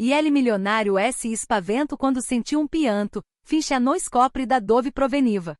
e ele milionário se espavento quando sentiu um pianto, finche a nos copre da dove proveniva.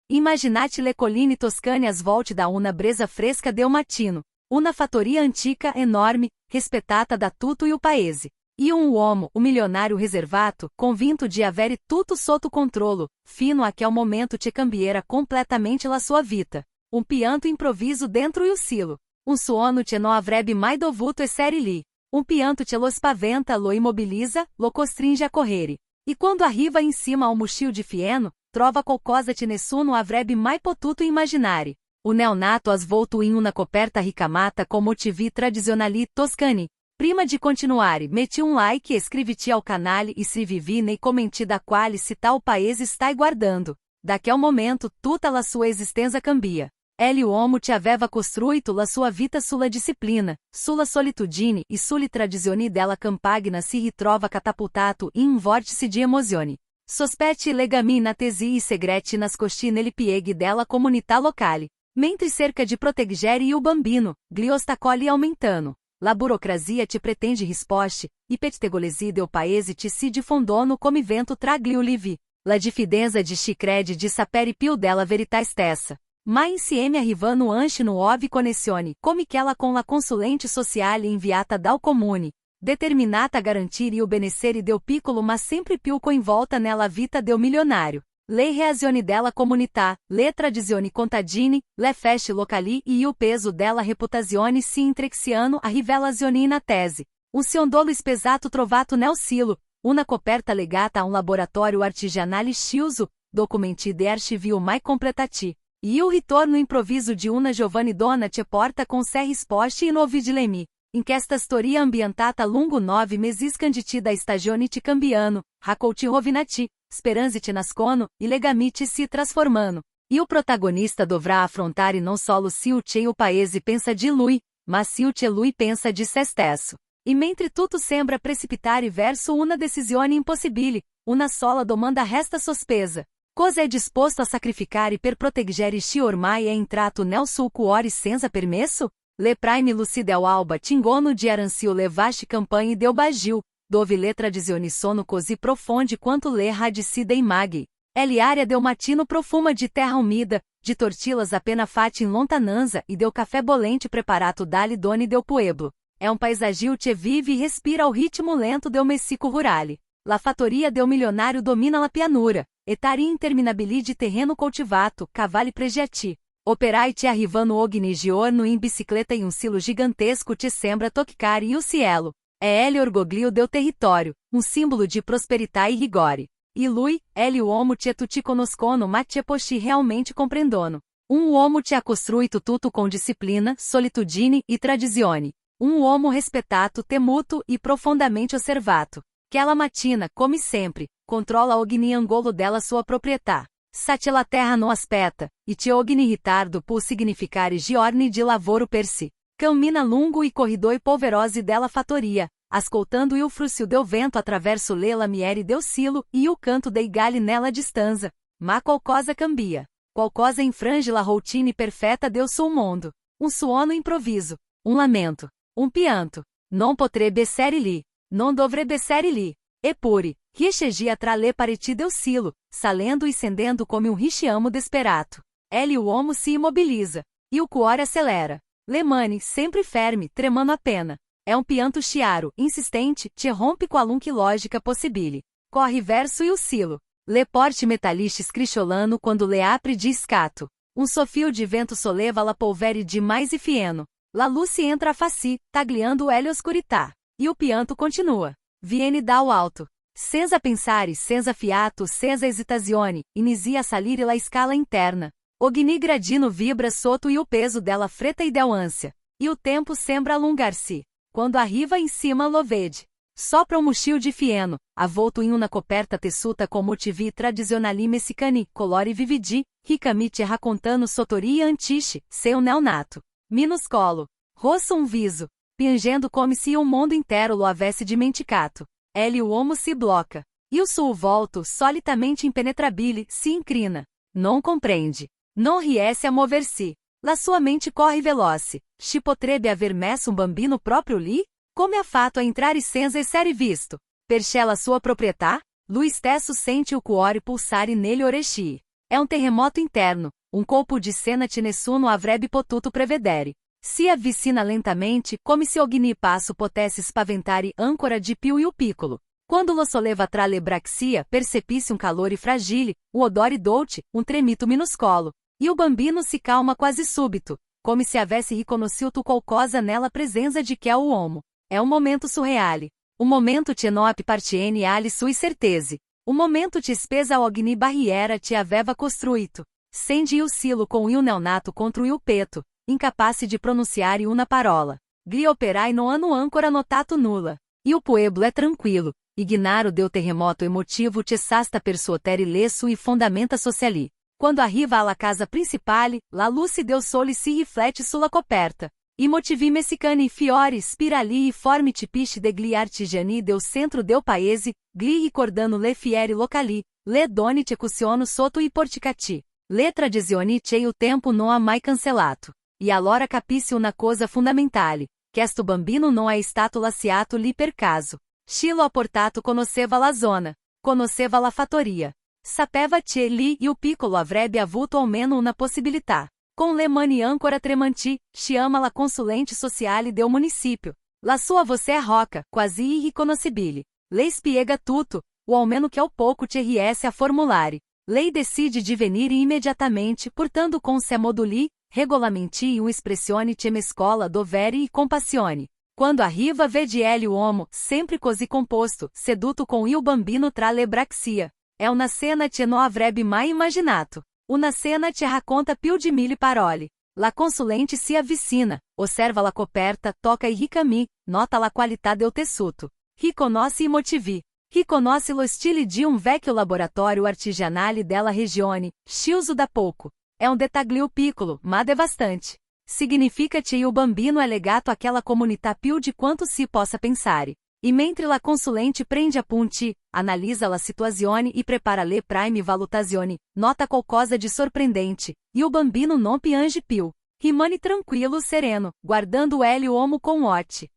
Immaginate le colline toscane as volte da una bresa fresca del mattino, una fattoria antica enorme, rispettata da tutto il paese. E uomo, o milionário reservato, convinto di avere tutto sotto controllo, fino a quel momento che cambierà completamente la sua vita. Um pianto improviso dentro il silo. Um suono che non avrebbe mai dovuto essere lì. Um pianto che lo spaventa, lo immobilizza, lo costringe a correre. E quando arriva in cima ao muscio di fieno, trova qualcosa che nessuno avrebbe mai potuto immaginare. O neonato asvolto in una coperta ricamata con motivi tradizionali toscani. Prima di continuare, metti um like e iscriviti ao canale e scrivivi nei commenti da quale se tal paese stai guardando. Daquel momento, tutta la sua esistenza cambia. Ele uomo ti aveva costruito la sua vita sulla disciplina, sulla solitudine e sulle tradizioni della campagna si ritrova catapultato in un vortice di emozioni. Sospetti legami inatesi e segreti nascosti nelle pieghe della comunità locale. Mentre cerca di proteggere il bambino, gli ostacoli aumentano. La burocrazia ti pretende risposte, e pettegolesi del paese ti si diffondono come vento tra gli ulivi. La diffidenza di chi crede di sapere più della verità stessa. Ma insieme arrivano anche nuove connessioni, come quella con la consulente sociale inviata dal comune, determinata a garantire il benessere del piccolo ma sempre più coinvolta nella vita del milionário. Le reazioni della comunità, le tradizioni contadine, le feste locali e il peso della reputazione si intrecciano a rivelazioni na tese. Un ciondolo spesato trovato nel silo, una coperta legata a un laboratório artigianale chiuso, documenti de archivio mai completati. E o ritorno improviso di una giovane donna che porta con sé risposte e novi dilemi. In questa storia ambientata lungo 9 meses canditi da stagione ti cambiano, raccolti rovinati, speranze nascono, e legami si trasformando. E o protagonista dovrà affrontare non solo se o paese pensa di lui, ma se lui pensa di se stesso. E mentre tutto sembra precipitare verso una decisione impossibile, una sola domanda resta sospesa. Cosa è disposto a sacrificare per proteggere chi ormai è entrato nel suo cuore senza permesso? Le prime luci del alba tingono di arancio le vaste campagne del Bagio, dove le tradizioni sono così profonde quanto le radici dei maghi. Le aria del mattino profuma de terra umida, de tortillas appena fatte in lontananza e del café bolente preparato dalle donne del pueblo. É um paisagio che vive e respira ao ritmo lento del messico rurale. La fattoria del milionário domina la pianura, etari interminabili de terreno cultivato, cavalli pregiati. Operai te arrivano ogni giorno in bicicleta e um silo gigantesco te sembra toccare il cielo. É ele orgoglio del território, um símbolo de prosperità e rigore. E lui, ele uomo che tutti conoscono ma che posci realmente comprendono. Um uomo che ha costruito tutto com disciplina, solitudine e tradizione. Um uomo respettato, temuto e profondamente osservato. Quella mattina, come sempre, controla ogni angolo della sua proprietà. Sate la terra non aspetta, e te ogni ritardo può significare giorni di lavoro per si. Cammina lungo i corridoi polverosi della fattoria, ascoltando il fruscio del vento attraverso le lamiere del silo e o canto dei galli nella distanza. Ma qualcosa cambia. Qualcosa infrange la routine perfetta del suo mondo. Um suono improviso. Um lamento. Um pianto. Non potrebbe essere lì. Non dovrebbe essere lì. Eppure, riesce tra le pareti del silo, salendo e scendendo come um richiamo desperado. Ele uomo se imobiliza. E o cuore acelera. Le mani, sempre ferme, tremando a pena. É um pianto chiaro, insistente, te rompe qualunque lógica possibile. Corre verso e o silo. Le porte metallici scricciolano quando le apre di scato. Um sofio de vento solleva la polvere de mais e fieno. La luce entra a faci, tagliando ele oscurità. E o pianto continua. Viene dal alto. Senza pensare, senza fiato, senza esitazione, inicia a salire la scala interna. Ogni gradino vibra sotto e o peso della fretta e del ânsia. E o tempo sembra alongar-se. Quando arriva em cima lo vede. Sopra um mochil de fieno, avvolto em uma coperta tessuta com motivi tradizionali messicani, colore vividi, ricamente raccontano sotoria antiche, seu neonato. Minuscolo. Rosso um viso. Piangendo come se o mundo inteiro lo avesse dimenticato. Ele o uomo se bloca. E o suo volto, solitamente impenetrabile, se incrina. Não compreende. Não riesce a mover-se. La sua mente corre veloce. Ci potrebbe aver messo um bambino próprio lì? come a fato a entrare senza essere visto. Perché la sua proprietà? Lui stesso sente o cuore pulsare nele orecchie. É um terremoto interno, um colpo de cena che nessuno avrebbe potuto prevedere. Si avvicina lentamente, come se ogni passo potesse spaventare ancora di più il piccolo. Quando lo solleva tra le braccia, percepisse calore fragile, o odore dolce, tremito minuscolo. E o bambino se calma quase subito, come se avesse riconosciuto qualcosa nella presenza di quel uomo. É um momento surreale. Um momento che non appartiene alle sue certezze. Um momento che spesa ogni barriera che aveva costruito. Sente il silo com il neonato contro il peto, incapaz de pronunciare una parola. Gli operai non hanno ancora notato nulla. E o pueblo é tranquilo, ignaro del terremoto emotivo che s'asta per suotere lesso e fondamenta sociali. Quando arriva alla casa principale, la luce del sole si riflette sulla coperta. I motivi messicani fiori spirali e forme tipici degli artigiani del centro del paese, gli ricordano le fiere locali, le donne che cuciono sotto i porticati, le tradizioni che il tempo non ha mai cancellato. E allora capisce una cosa fondamentale, che sto bambino non è stato lasciato lì per caso. Chilo ha portato conosceva la zona, conosceva la fattoria. Sapeva che lì il piccolo avrebbe avuto almeno una possibilità. Com le mani ancora tremanti, chiama la consulente sociale del município. La sua voce é roca, quasi irriconoscibile. Lei spiega tutto, o almeno que ao pouco te riesce a formulare. Lei decide de venire immediatamente, portando com sé moduli, regolamenti e espressione che mescola dovere e compassione. Quando arriva vede ele uomo, sempre così composto, seduto com il bambino tra le braccia. É una cena che non avrebbe mai immaginato. Una cena che racconta più di 1000 parole. La consulente si avvicina, osserva la coperta, toca i ricami, nota la qualità del tessuto. Riconosce i motivi. Riconosce lo stile di vecchio laboratorio artigianale della regione, chiuso da pouco. É dettaglio piccolo, ma devastante. Significa che il bambino è legato àquela comunità più di quanto si possa pensare. E mentre la consulente prende appunti, analisa la situazione e prepara le prime valutazioni, nota qualcosa de sorprendente, e o bambino non piange più. Rimane tranquilo sereno, guardando ele uomo com occhi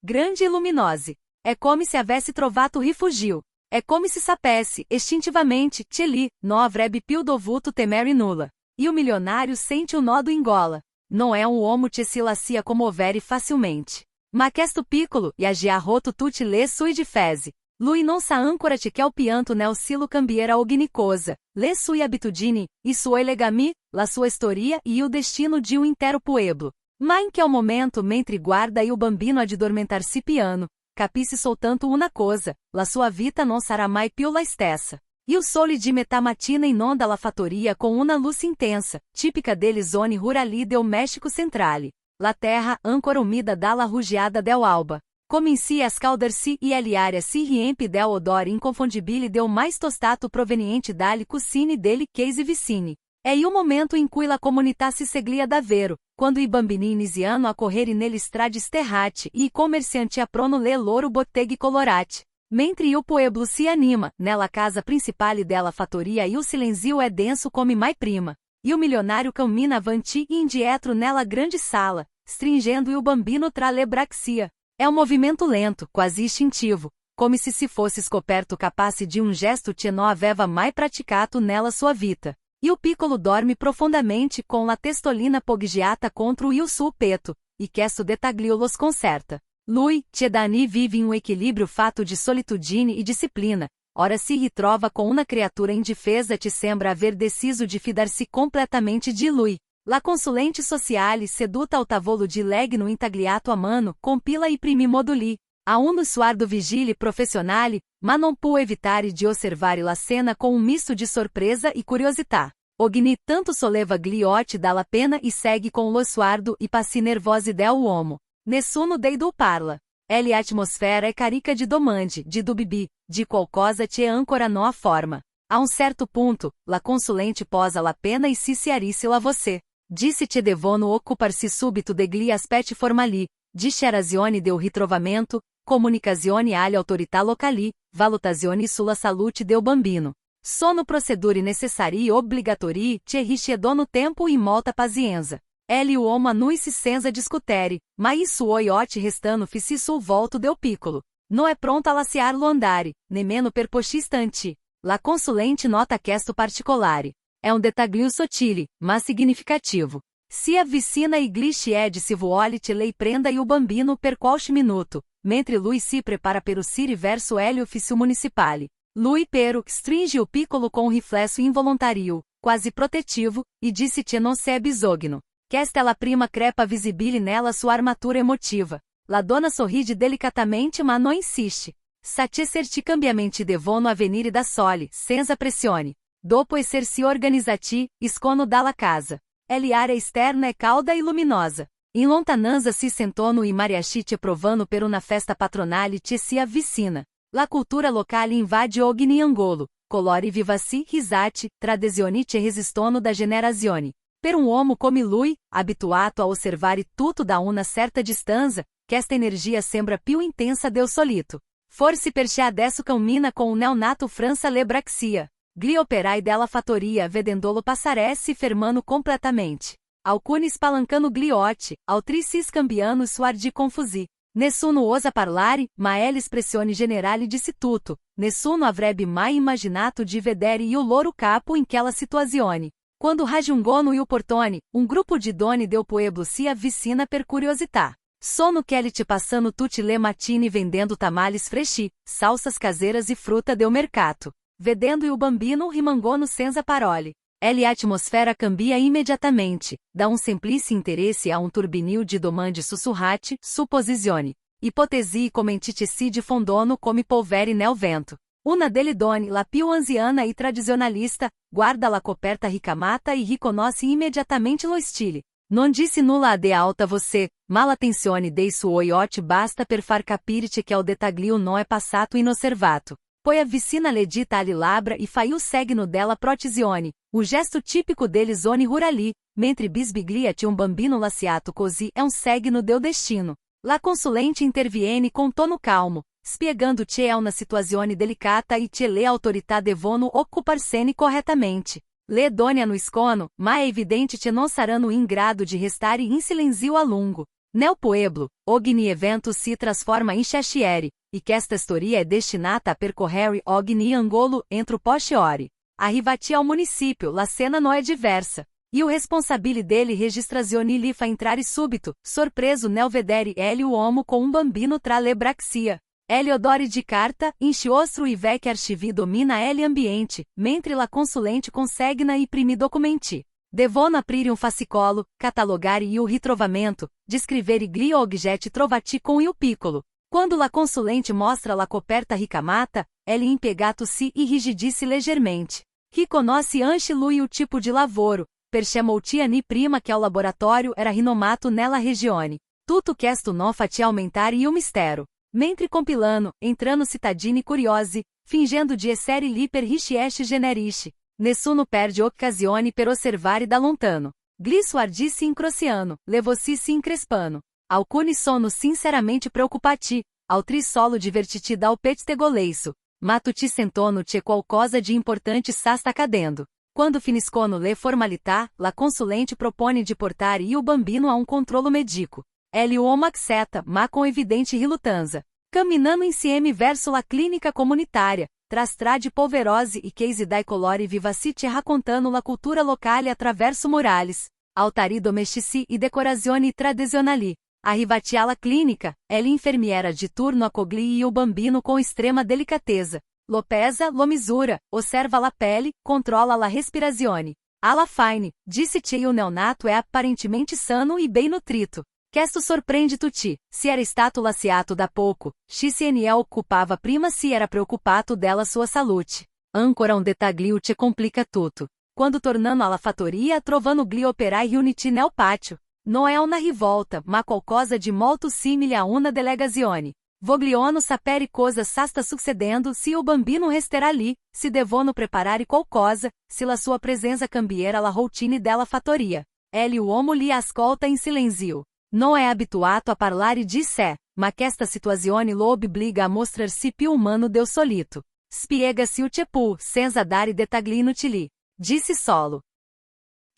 grande e luminosi. É come se avesse trovato rifugio. É come se sapesse, istintivamente, che lì, non avrebbe più dovuto temere nulla. E o milionário sente o nó do engola. Não é uomo che si lascia commovere facilmente. Ma questo piccolo, e agia roto tutti le sue difese. Lui non sa ancora che il pianto nel silo cambiera ogni cosa, le sue abitudini, i suoi legami, la sua storia e o destino di intero pueblo. Ma in quel momento mentre guarda il bambino addormentar-si piano, capisce soltanto una cosa, la sua vita non sarà mai più la stessa. E o sole di metà mattina inonda la fattoria com una luce intensa, típica delle zone rurali del México centrale. La terra, ancora umida dalla rugiada del alba. Comincia a scaldarsi e l'aria si riempie del odore inconfondibile del mais tostato proveniente dalle cucine delle case vicine. É il momento in cui la comunità si seglia davvero, quando i bambini iniziano a correre nelle strade sterrate e i comercianti aprono le loro botteghe colorate. Mentre il pueblo si anima, nella casa principale della fattoria e o silenzio é denso come mai prima. E o milionário cammina avanti e indietro nella grande sala, stringendo il bambino tra le braccia. É um movimento lento, quase instintivo, come se fosse scoperto capace de gesto che non aveva mai praticato nella sua vita. E o piccolo dorme profondamente com la testolina poggiata contro il suo petto, e questo dettaglio los concerta. Lui, che Dani vive in equilíbrio fatto de solitudine e disciplina, ora si ritrova com una criatura indifesa che sembra aver deciso de fidar-se completamente di lui. La consulente sociale seduta ao tavolo di legno intagliato a mano, compila i primi moduli. A uno suardo vigile professionale, ma non può evitare di osservare la cena com misto de sorpresa e curiosità. Ogni tanto solleva gli occhi dalla pena e segue com lo suardo e passi nervosi del uomo. Nessuno dei do parla. Ele atmosfera é carica de domande, de dubbi, de qualcosa che ancora non ha forma. A certo punto, la consulente posa la pena e si chiarisce la voce. Disse che devono occupar-se subito degli aspetti formali, dichiarazione del ritrovamento, comunicazione alle autorità locali, valutazione sulla salute del bambino. Sono procedure necessarie e obbligatori che richiedono tempo e molta pazienza. Ele uomo anuis senza discutere, ma isso oiote restano fissi sul volto del piccolo. Non è pronto a lasciarlo andare, nemmeno per pochi istanti. La consulente nota questo particolare. È un dettaglio sottile, ma significativo. Si avvicina e glisce ed si vuolite lei prenda il bambino per qualche minuto, mentre lui si prepara per uscire verso el ufficio municipale. Lui pero stringe o piccolo com um riflexo involuntario, quasi protetivo, e disse che non se bisogno. Questa la prima crepa visibile nella sua armatura emotiva. La donna sorride delicatamente ma non insiste. Satiscerti cambiamenti devono avvenire da soli, senza pressione. Dopo essersi organizzati, escono dalla casa. L'area esterna è calda e luminosa. In lontananza si sentono i mariachi provando per una festa patronale che si avvicina. La cultura locale invade ogni angolo. Colori vivaci, risate, tradizioni che resistono da generazioni. Per un uomo come lui, abituato a osservare tutto da una certa distanza, questa energia sembra più intensa del solito. Forse perché adesso cammina com o neonato França Lebraxia. Gli operai della fattoria vedendolo passare si fermano completamente. Alcuni spalancano gliotti, altri si scambiano suar di confusi. Nessuno osa parlare, ma è l'espressione generale disse tutto. Nessuno avrebbe mai immaginato di vedere il loro capo in quella situazione. Quando raggiungono il portone, un gruppo di donne del pueblo si avvicina per curiosità. Sono quelli passando tutte le mattine vendendo tamales freschi, salsas caseiras e fruta del mercato. Vedendo il bambino rimangono senza parole. A atmosfera cambia imediatamente, da um semplice interesse a um turbinio de domande sussurrate, supposizioni. Ipotesi commentite si diffondono come polvere nel vento. Una delle donne, la più anziana e tradizionalista, guarda la coperta ricamata e riconosce imediatamente lo stile. Non disse nulla de alta você, ma l'attenzione dei suoi occhi basta per far capire che il dettaglio non è passato inosservato. Poi avvicina le dita ali labra e fai o segno della protisione, o gesto tipico delle zone rurali, mentre bisbiglia um bambino lasciato così è un segno del destino. La consulente interviene com tono calmo, spiegando che è una situazione delicata e che le autorità devono occuparsene corretamente. Le donne anuiscono, ma è evidente che non saranno in grado di restare in silenzio a lungo. Nel pueblo, ogni evento si trasforma in chashiere, e questa storia è destinata a percorrere ogni angolo entro posteriori. Arrivati ao município, la cena não é diversa. E o responsabile dele registrazione lhe fa entrare subito, sorpreso nel vedere ele uomo com um bambino tra le braxia. Ele odore di carta, inchiostro e vec archivi domina ele ambiente, mentre la consulente consegna e primi documenti. Devono aprire um fascicolo, catalogare il ritrovamento, descrevere gli oggetti trovati com il piccolo. Quando la consulente mostra la coperta ricamata, ele impiegato si irrigidisse leggermente. Riconosce anche lui o tipo de lavoro, perché moltiani prima che il laboratório era rinomato nella regione. Tutto questo non fa aumentare il mistero. Mentre compilando, entrando cittadini curiosi, fingendo di essere lì per richieste generiche. Nessuno perde occasione per osservare da lontano. Gli suardi si incrociano, levossi si increspano. Alcuni sono sinceramente preoccupati, altri solo divertiti dal pettegoleixo. Ma tutti sentono che qualcosa de importante sta accadendo. Quando finiscono le formalità, la consulente propone de portare il bambino a um controllo medico. Ele uomo accetta, ma com evidente rilutanza. Camminando insieme verso la clínica comunitária, tra strade polverose e case dai colori vivaci raccontano la cultura locale attraverso murales, altari domestici e decorazioni tradizionali. Arrivati alla clínica, l'infermiera de turno accoglie il bambino com extrema delicateza. Lo pesa, lo misura, osserva la pele, controla la respirazione. Alla fine, disse che il neonato è apparentemente sano e bem nutrito. Questo sorprende tutti, se era stato lasciato da pouco, XNE occupava prima se era preoccupato della sua salute. Ancora um dettaglio che complica tutto. Quando tornando alla fattoria trovando gli operai riuniti nel pátio. Non è una rivolta, ma qualcosa de molto simile a una delegazione. Vogliono sapere cosa sta succedendo se il bambino resterà lì, se devono preparare qualcosa, se la sua presenza cambierà la routine della fattoria. Ele uomo li ascolta in silenzio. Non è abituato a parlare di sé, ma questa situazione lo obbliga a mostrar-se più umano del solito. Spiega-se o tipo, senza dare dettagli inutili. Disse solo.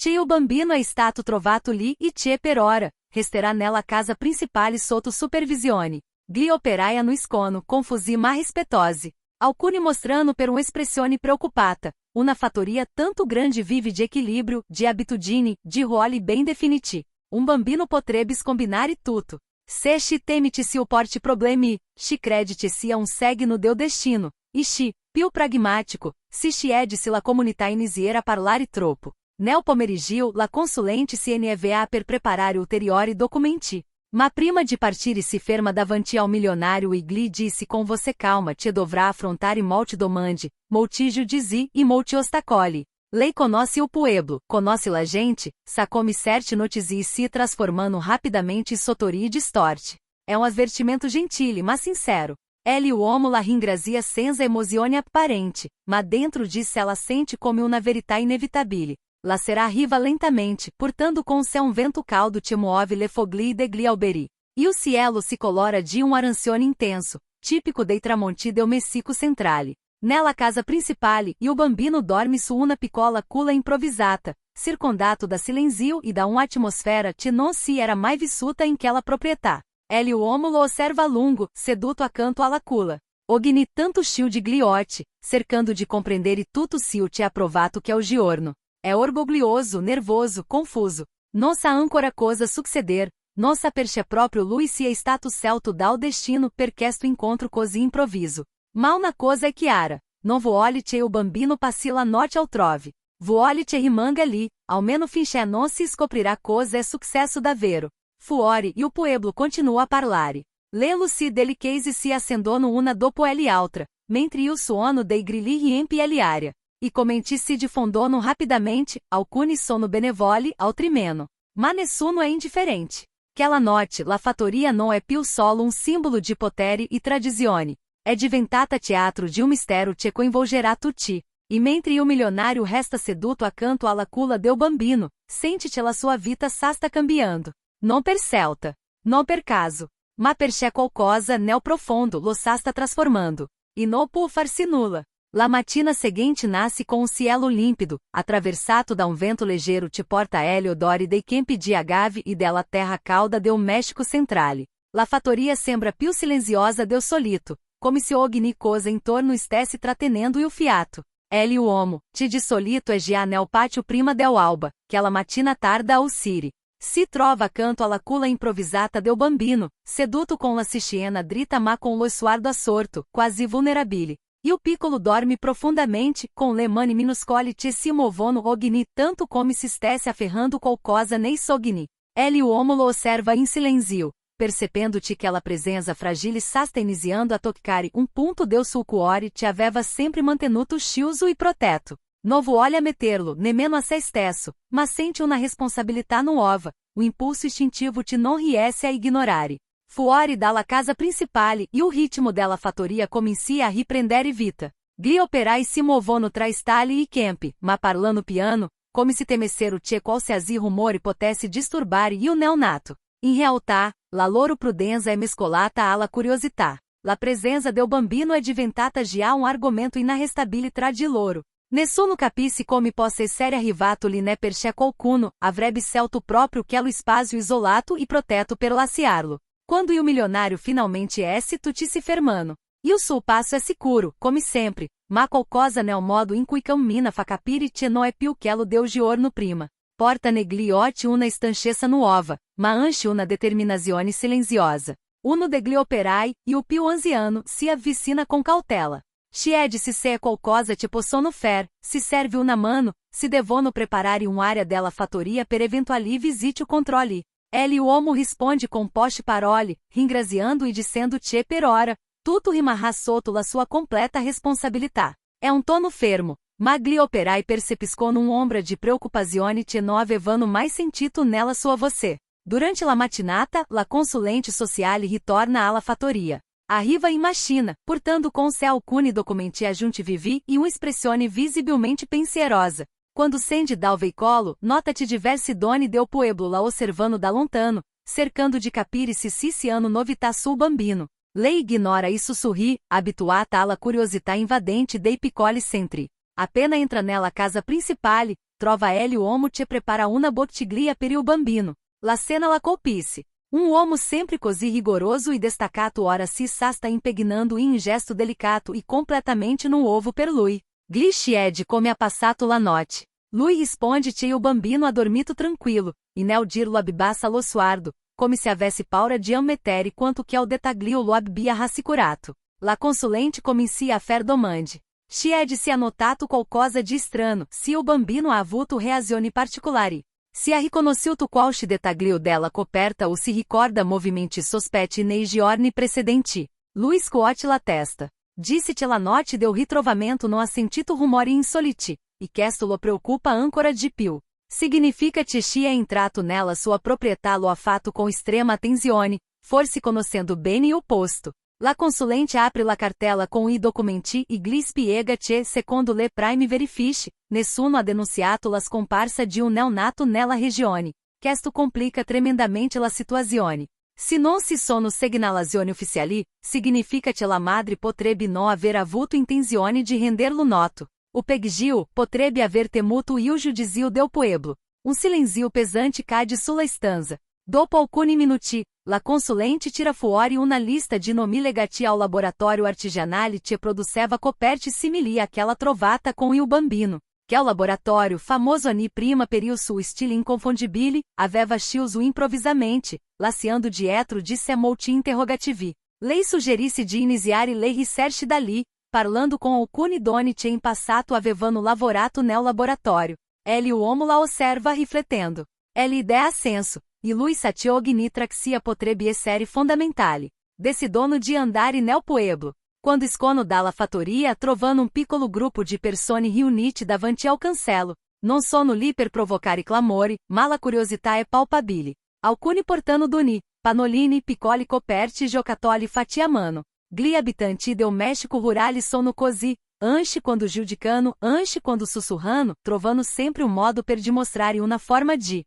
Che o bambino è stato trovato lì e che per ora, resterà nella casa principale sotto supervisione. Gli operai annuiscono confusi ma rispettosi. Alcuni mostrando per un'espressione preoccupata. Una fattoria tanto grande vive de equilíbrio, de abitudini, de ruoli bem definiti. Um bambino potrebbe combinare tutto. Se ci temite-se o porte problemi, ci credite-se a segno del destino. E ci, più pragmático, se ci edisse la comunità iniziera a parlare troppo. Nel pomeriggio la consulente CNVA per preparare ulteriori documenti. Ma prima de partire se ferma davanti ao milionário e gli disse com você calma te dovrà affrontare molti domande, molti giudizi e molti ostacoli. Lei conosce o pueblo, conosce la gente, sa come certe notizie se transformando rapidamente em sotori e distorte. É advertimento gentile mas sincero. Ele uomo la ringrazia senza emozione apparente, ma dentro disso ela sente come una verità inevitabile. La será riva lentamente, portando com se vento caldo te muove le foglie degli alberi. E o cielo se colora de arancione intenso, típico dei tramonti del Messico centrale. Nella casa principale, e o bambino dorme su una piccola culla improvvisata, circondato da silenzio e da atmosfera che non si era mai vissuta in quella proprietà. Ele uomo lo osserva a lungo, seduto accanto alla culla. Ogni tanto chiu de gliote, cercando de compreendere tutto ciò che ha provato che è o giorno. É orgoglioso, nervoso, confuso. Non sa ancora cosa succeder, non sa perché proprio lui sia stato scelto dal destino per questo incontro così improviso. Ma una cosa è chiara, non vuole che o bambino passi la notte altrove. Vuole che rimanga lì, almeno finché non si scoprirà cosa è successo davvero. Fuori e o pueblo continua a parlare. Le luci delle case si accendono una dopo l'altra, mentre il suono dei grilli riempie l'aria. E commenti si diffondono rapidamente, alcuni sono benevoli, altri meno. Ma nessuno è indifferente. Quella notte, la fattoria non è più solo simbolo di potere e tradizione. È diventata teatro de mistério che coinvolgerà tutti. E mentre o milionário resta seduto accanto alla culla del bambino, sente che la sua vita sta cambiando. Non per scelta, non per caso, ma perché qualcosa nel profondo lo sta trasformando. E non por farsi nulla. La mattina seguinte nasce com cielo límpido, atravessado da vento leggero che porta odori dei campi di agave e della terra calda del México centrale. La fattoria sembra più silenziosa del solito, come se ogni cosa intorno stesse trattenendo il fiato. Ele uomo, ti di solito è già nel pátio prima del alba, che la mattina tarda ao siri. Si trova accanto alla culla improvvisata del bambino, seduto com la schiena dritta ma con lo sguardo assorto, quasi vulnerabile. E o piccolo dorme profundamente, com le mani minuscole che si muovono ogni tanto come se stesse afferrando qualcosa nei sogni. Ele uomo lo osserva in silenzio, percependo-te que ela presença fragile sta iniziando a toccare punto del suo cuore che aveva sempre mantenuto schiuso e protetto. Non vuole metterlo, nemmeno a se stesso, ma sente una responsabilità nuova, o impulso istintivo te non riesce a ignorare. Fuori dalla casa principale e o ritmo della fattoria comincia a riprendere vita. Gli operai si muovono tra stali e campi, ma parlando piano, come se temessero che qualsiasi rumore potesse disturbare il neonato. In realtà, la loro prudenza è mescolata alla curiosità. La presenza del bambino è diventata già argomento inarrestabile tra di loro. Nessuno capisce come possa essere arrivato lì né perché qualcuno avrebbe scelto proprio quello spazio isolato e protetto per lasciarlo. Quando o milionário finalmente esce tutti si fermano. E o suo passo è sicuro, come sempre, ma qualcosa nel modo in cui cammina fa capire che non è più quello del giorno prima. Porta negli occhi una stanchezza nuova, ma anche una determinazione silenziosa. Uno degli operai, e o più anziano, si avvicina com cautela. Chiede-se se é qualcosa che possono fare, se serve una mano, se devono preparare área della fattoria per eventuali visite o controle. Ele uomo risponde com poste parole, ringraziando e dizendo che per ora, tutto rimarrà sotto la sua completa responsabilità. È tono fermo, ma gli operai percepiscono ombra de preoccupazione che non avevano mai sentito nella sua voce. Durante la mattinata, la consulente sociale ritorna alla fattoria. Arriva in macchina, portando com sé alcuni documenti aggiuntivi e espressione visibilmente pensierosa. Quando scende dal veicolo, nota-te diversi doni del pueblo la osservando da lontano, cercando de capire se si hanno novità sul bambino. Lei ignora isso sorri, abituata alla curiosità invadente dei piccoli centri. Appena entra nella casa principale, trova ele uomo te prepara una bottiglia per il bambino. La cena la colpice. Um uomo sempre così rigoroso e destacato ora si sta impegnando in gesto delicato e completamente no ovo per lui. Gli chiede come ha passato la notte. Lui risponde-te il bambino ha dormito tranquillo, e nel dirlo abbassa lo sguardo, come se avesse paura di ammettere quanto che al dettaglio lo abbia rassicurato. La consulente comincia a fer domande. Chiede se ha notato qualcosa di strano, se il bambino ha avuto reazioni particolari. Se ha riconosciuto qualche dettaglio della coperta ou se ricorda movimenti sospetti nei giorni precedenti. Lui scuote la testa. Disse-te la notte del ritrovamento non ha sentito rumori insoliti, e questo lo preoccupa ancora di più. Significa-te che ha entrato nella sua proprietà lo ha fatto com extrema attenzione, forse conoscendo bene il posto. La consulente apre la cartella com i documenti e gli spiega-te secondo le prime verifiche, nessuno ha denunciato la scomparsa di un neonato nella regione. Questo complica tremendamente la situazione. Se non ci sono segnalazioni ufficiali, significa che la madre potrebbe non aver avuto intenzione di renderlo noto. O peggio, potrebbe aver temuto il giudizio del pueblo. Um silenzio pesante cade sulla stanza. Dopo alcuni minuti, la consulente tira fuori una lista di nomi legati ao laboratório artigianale che produceva coperte simili àquela trovata com il bambino. Que o laboratório, famoso ani prima per il suo stile inconfondibile, aveva scelto improvisamente, lasciando dietro disse molti interrogativi. Lei suggerisse di iniziare le ricerche dali, parlando com alcuni doni che in passato avevano lavorato nel laboratório. Ele uomo la osserva riflettendo. Ele idea senso. E lui satiogni traxia potrebbe essere fondamentale. Decidono di andare nel pueblo. Quando escono dalla fattoria trovano piccolo gruppo di persone riunite davanti ao cancello. Non sono lì per provocare clamori, ma la curiosità è palpabile. Alcuni portano doni, panolini, piccoli coperti giocattoli fatti a mano. Gli abitanti del México rurale sono così, anche quando giudicano, anche quando sussurrano, trovano sempre modo per dimostrare una forma di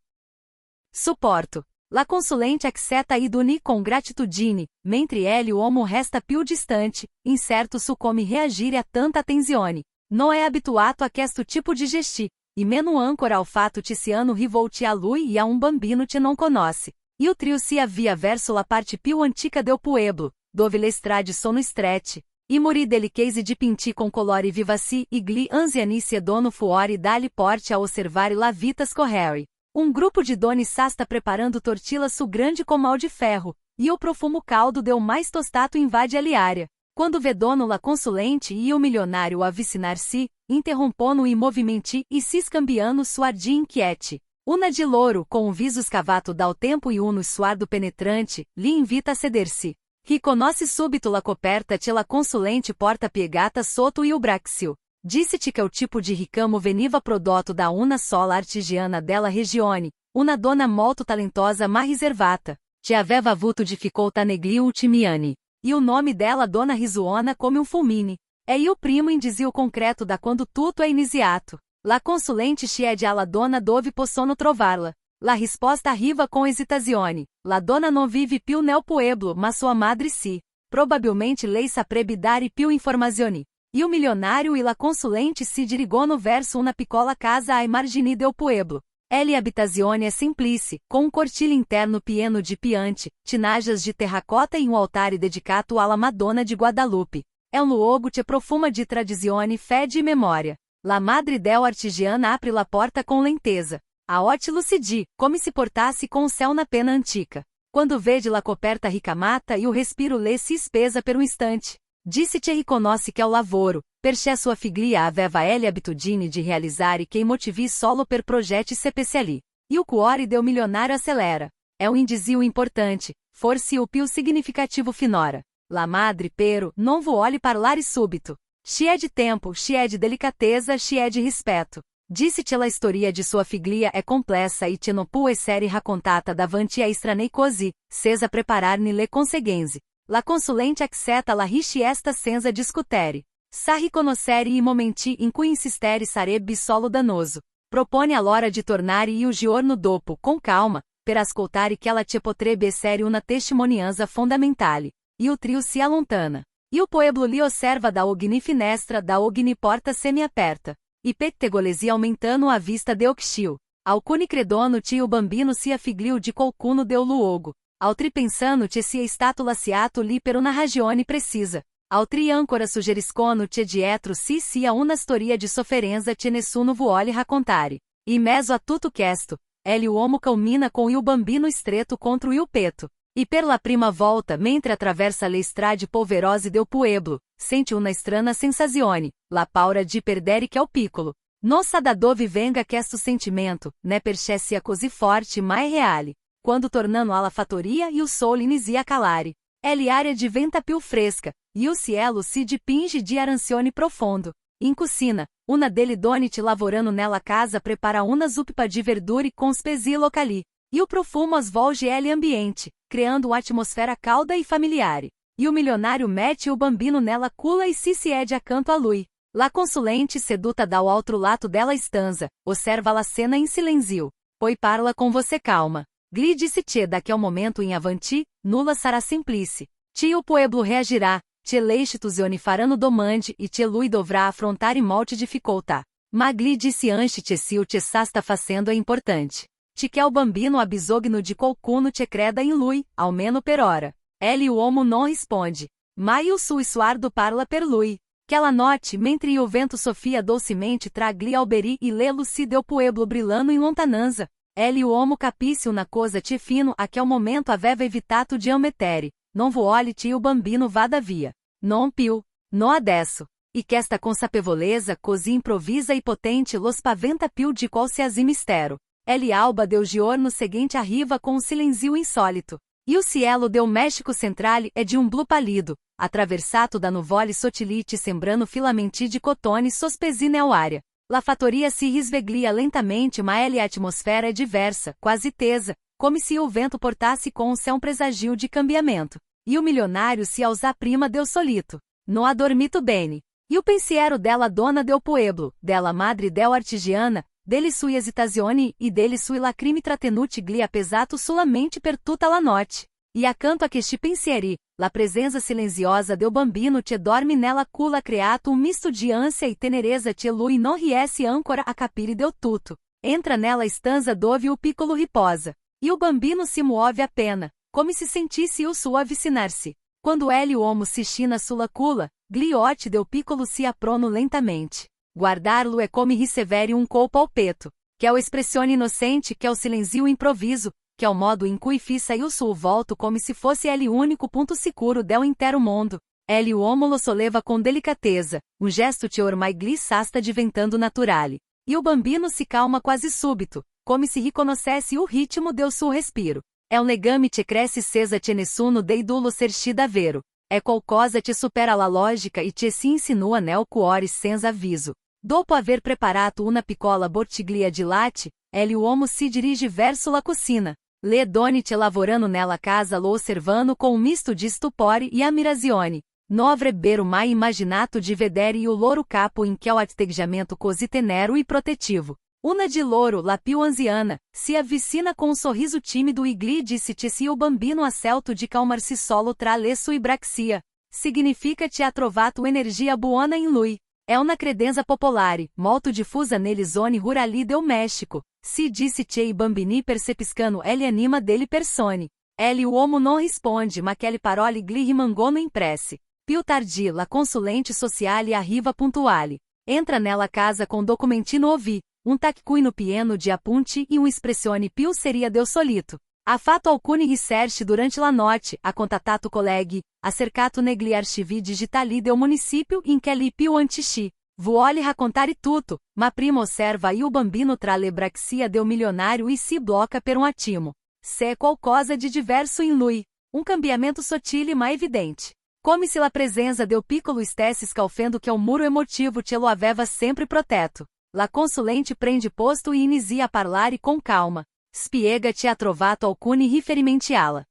suporto. La consulente accetta i doni com gratitudine, mentre ele uomo resta più distante, incerto su come reagire a tanta attenzione. Non è abituato a questo tipo di gesti, e meno ancora ao fato che siano rivolti a lui e a um bambino que não conosce. E o trio si avvia verso la parte più antica del pueblo, dove le strade sono strette. I muri delle case di pinti com colori vivaci e gli anziani siedono fuori dalle porte a osservare la vita scorrere. Um grupo de donis sta preparando tortillas su grande comal de ferro, e o profumo caldo del mais tostato invade a área. Quando vedono la consulente e o milionário avicinar-se, interrompono i movimenti e si scambiano suardi inquiete. Una de louro com um viso escavato dal tempo e uno suardo penetrante, lhe invita a seder-se. Riconosce subito la coperta che la consulente porta piegata sotto il braccio. Disse-te que o tipo de ricamo veniva prodotto da una sola artigiana della regione, una donna molto talentosa ma riservata, che aveva avuto difficoltà negli ultimi anni. E o nome dela dona risuona come fulmine. É il primo indizio concreto da quando tutto è iniziato. La consulente chiede alla donna dove possono trovarla. La risposta arriva com esitazione. La donna non vive più nel pueblo, ma sua madre sì. Probabilmente lei saprebbe dare più informazioni. E o milionário e la consulente si dirigono verso una piccola casa ai margini del pueblo. Ele abitazione è semplice, com um cortile interno pieno de piante, tinajas de terracota e um altare dedicato alla Madonna de Guadalupe. É um luogo che profuma de tradizione, fede e memória. La madre del artigiana apre la porta com lenteza. A ote lucidi, come se portasse com o céu na pena antica. Quando vede la coperta ricamata e o respiro lhe si spesa per um instante. Disse-te riconosce que é o lavoro, perché sua figlia aveva ele abitudine de realizar e che motivi solo per progetti speciali. E o cuore del milionário acelera. É um indizio importante, forse o più significativo finora. La madre pero, non vuole parlare subito. Cheia de tempo, cheia de delicateza, cheia de rispetto. Disse-te la storia de sua figlia è complessa e te non può essere raccontata davanti a estranei così, sesa preparar-ne le conseguenze. La consulente accetta la richiesta senza discutere. Sa riconoscere i momenti in cui insistere sarebbe solo danoso. Propone allora di tornare il giorno dopo, com calma, per ascoltare che ela te potrebbe essere una testimonianza fondamentale. E o trio si allontana. E o pueblo li osserva da ogni finestra, da ogni porta semi-aperta. e pettegolesi aumentando a vista de Oxil. Alcune credono tio bambino si affigliu di qualcuno deu luogo. Altri pensano che sia stato lasciato lì per una ragione precisa. Altri ancora suggeriscono che dietro si sia una storia di sofferenza che nessuno vuole raccontare. In mezzo a tutto questo, ele uomo cammina com il bambino stretto contro il peto. E per la prima volta, mentre attraversa le strade polverose del pueblo, sente una strana sensazione, la paura di perdere che è o piccolo. Non sa da dove venga questo sentimento, né perché sia così forte ma è reale. Quando tornando alla fattoria e o sol inizia a calare. Ele aria diventa più fresca, e o cielo si dipinge di arancione profondo. In cucina, una delle donne lavorando nella casa prepara una zuppa di verdure com spezi locali. E o profumo svolge ele ambiente, criando uma atmosfera calda e familiare. E o milionário mete o bambino nella culla e si siede accanto a lui. La consulente seduta dal outro lato della stanza, osserva la cena in silenzio. Poi parla com você calma. Gli disse che daqui ao momento em avanti, nulla sarà simplice. Che o pueblo reagirá, che leishtuzione faranno domande e che lui dovrà affrontare molte difficoltà. Ma gli disse anche che se o che sta facendo é importante. Che que o bambino ha bisogno di qualcuno che creda in lui, almeno per ora. Ele uomo non risponde. Ma il suo sguardo parla per lui. Que ela note, mentre o vento sofia dolcemente tra gli alberi e le luci del pueblo brillando in lontananza. Ele uomo capisce una cosa che fino a que ao momento aveva evitato di ammettere. Non vuole che il bambino vada via. Non più. Non adesso. E que esta consapevolezza così improvvisa e potente lo spaventa più di qualsiasi mistero. Ele alba del giorno seguinte arriva com um silenzio insólito. E o cielo del México centrale é de um blu pálido, attraversato da nuvole sottilite sembrando filamenti di cotone sospesi nell'aria. La fattoria si risveglia lentamente ma a atmosfera é diversa, quase tesa, come se o vento portasse com sé um presagio de cambiamento. E o milionário se alza prima del solito. Non ha dormito bene. E o pensiero della dona del pueblo, della madre del artigiana, dele sua esitazione e dele sue lacrime trattenuti glia pesato solamente per tutta la notte. E accanto a questi pensieri, la presenza silenziosa del bambino che dorme nella culla creato un misto di ansia e tenerezza che lui non riesce ancora a capire del tutto. Entra nella stanza dove o piccolo riposa. E o bambino si muove appena, come se sentisse il suo avvicinarsi. Quando ele uomo si china sulla culla, gli occhi del piccolo si aprono lentamente. Guardarlo é como ricevere um colpo ao peto, que é o expressione inocente, que é o silenzio improviso, que é o modo in cui fissa il suo volto como se fosse ele único ponto sicuro del intero mondo. Ele uomo lo solleva com delicatezza, um gesto che ormai gli sta diventando naturale. E o bambino si calma quase súbito, come se riconoscesse o ritmo del suo respiro. É um legame che cresce sesa che nessuno dei dullo serci davvero. É qualcosa che supera la logica e che si insinua nel cuore senza avviso. Dopo aver preparato una piccola bottiglia di latte, ele uomo si dirige verso la cucina. Le donne che lavorano nella casa lo osservano com um misto di stupore e ammirazione. Non avrebbero mai immaginato di vedere il loro capo in quel atteggiamento così tenero e protettivo. Una di loro, la più anziana, si avvicina com um sorriso timido e gli disse che se o bambino ha scelto di calmarsi solo tra le sue braccia, significa che ha trovato energia buona in lui. É una credenza popolare, molto diffusa nelle zone rurali del México. Si disse che i bambini percepiscano ele anima delle persone. Ele uomo non risponde ma quelle parole gli rimangono impresse. Più tardi la consulente sociale arriva puntuale. Entra nella casa com documentino ovi, um taccuino pieno de appunti e espressione più seria del solito. Ha fatto alcuni ricerche durante la notte, ha contattato colleghi, ha cercato negli archivi digitali del municipio in che li più antici. Vuole raccontare tutto, ma prima osserva il bambino tra le braccia del milionário e si blocca per un attimo. Se qualcosa de diverso in lui. Um cambiamento sottile ma evidente. Come se la presenza del piccolo stesse scalfendo que o muro emotivo che lo aveva sempre protetto. La consulente prende posto e inicia a parlare com calma. Spiega che ha trovato alcuni riferimenti alla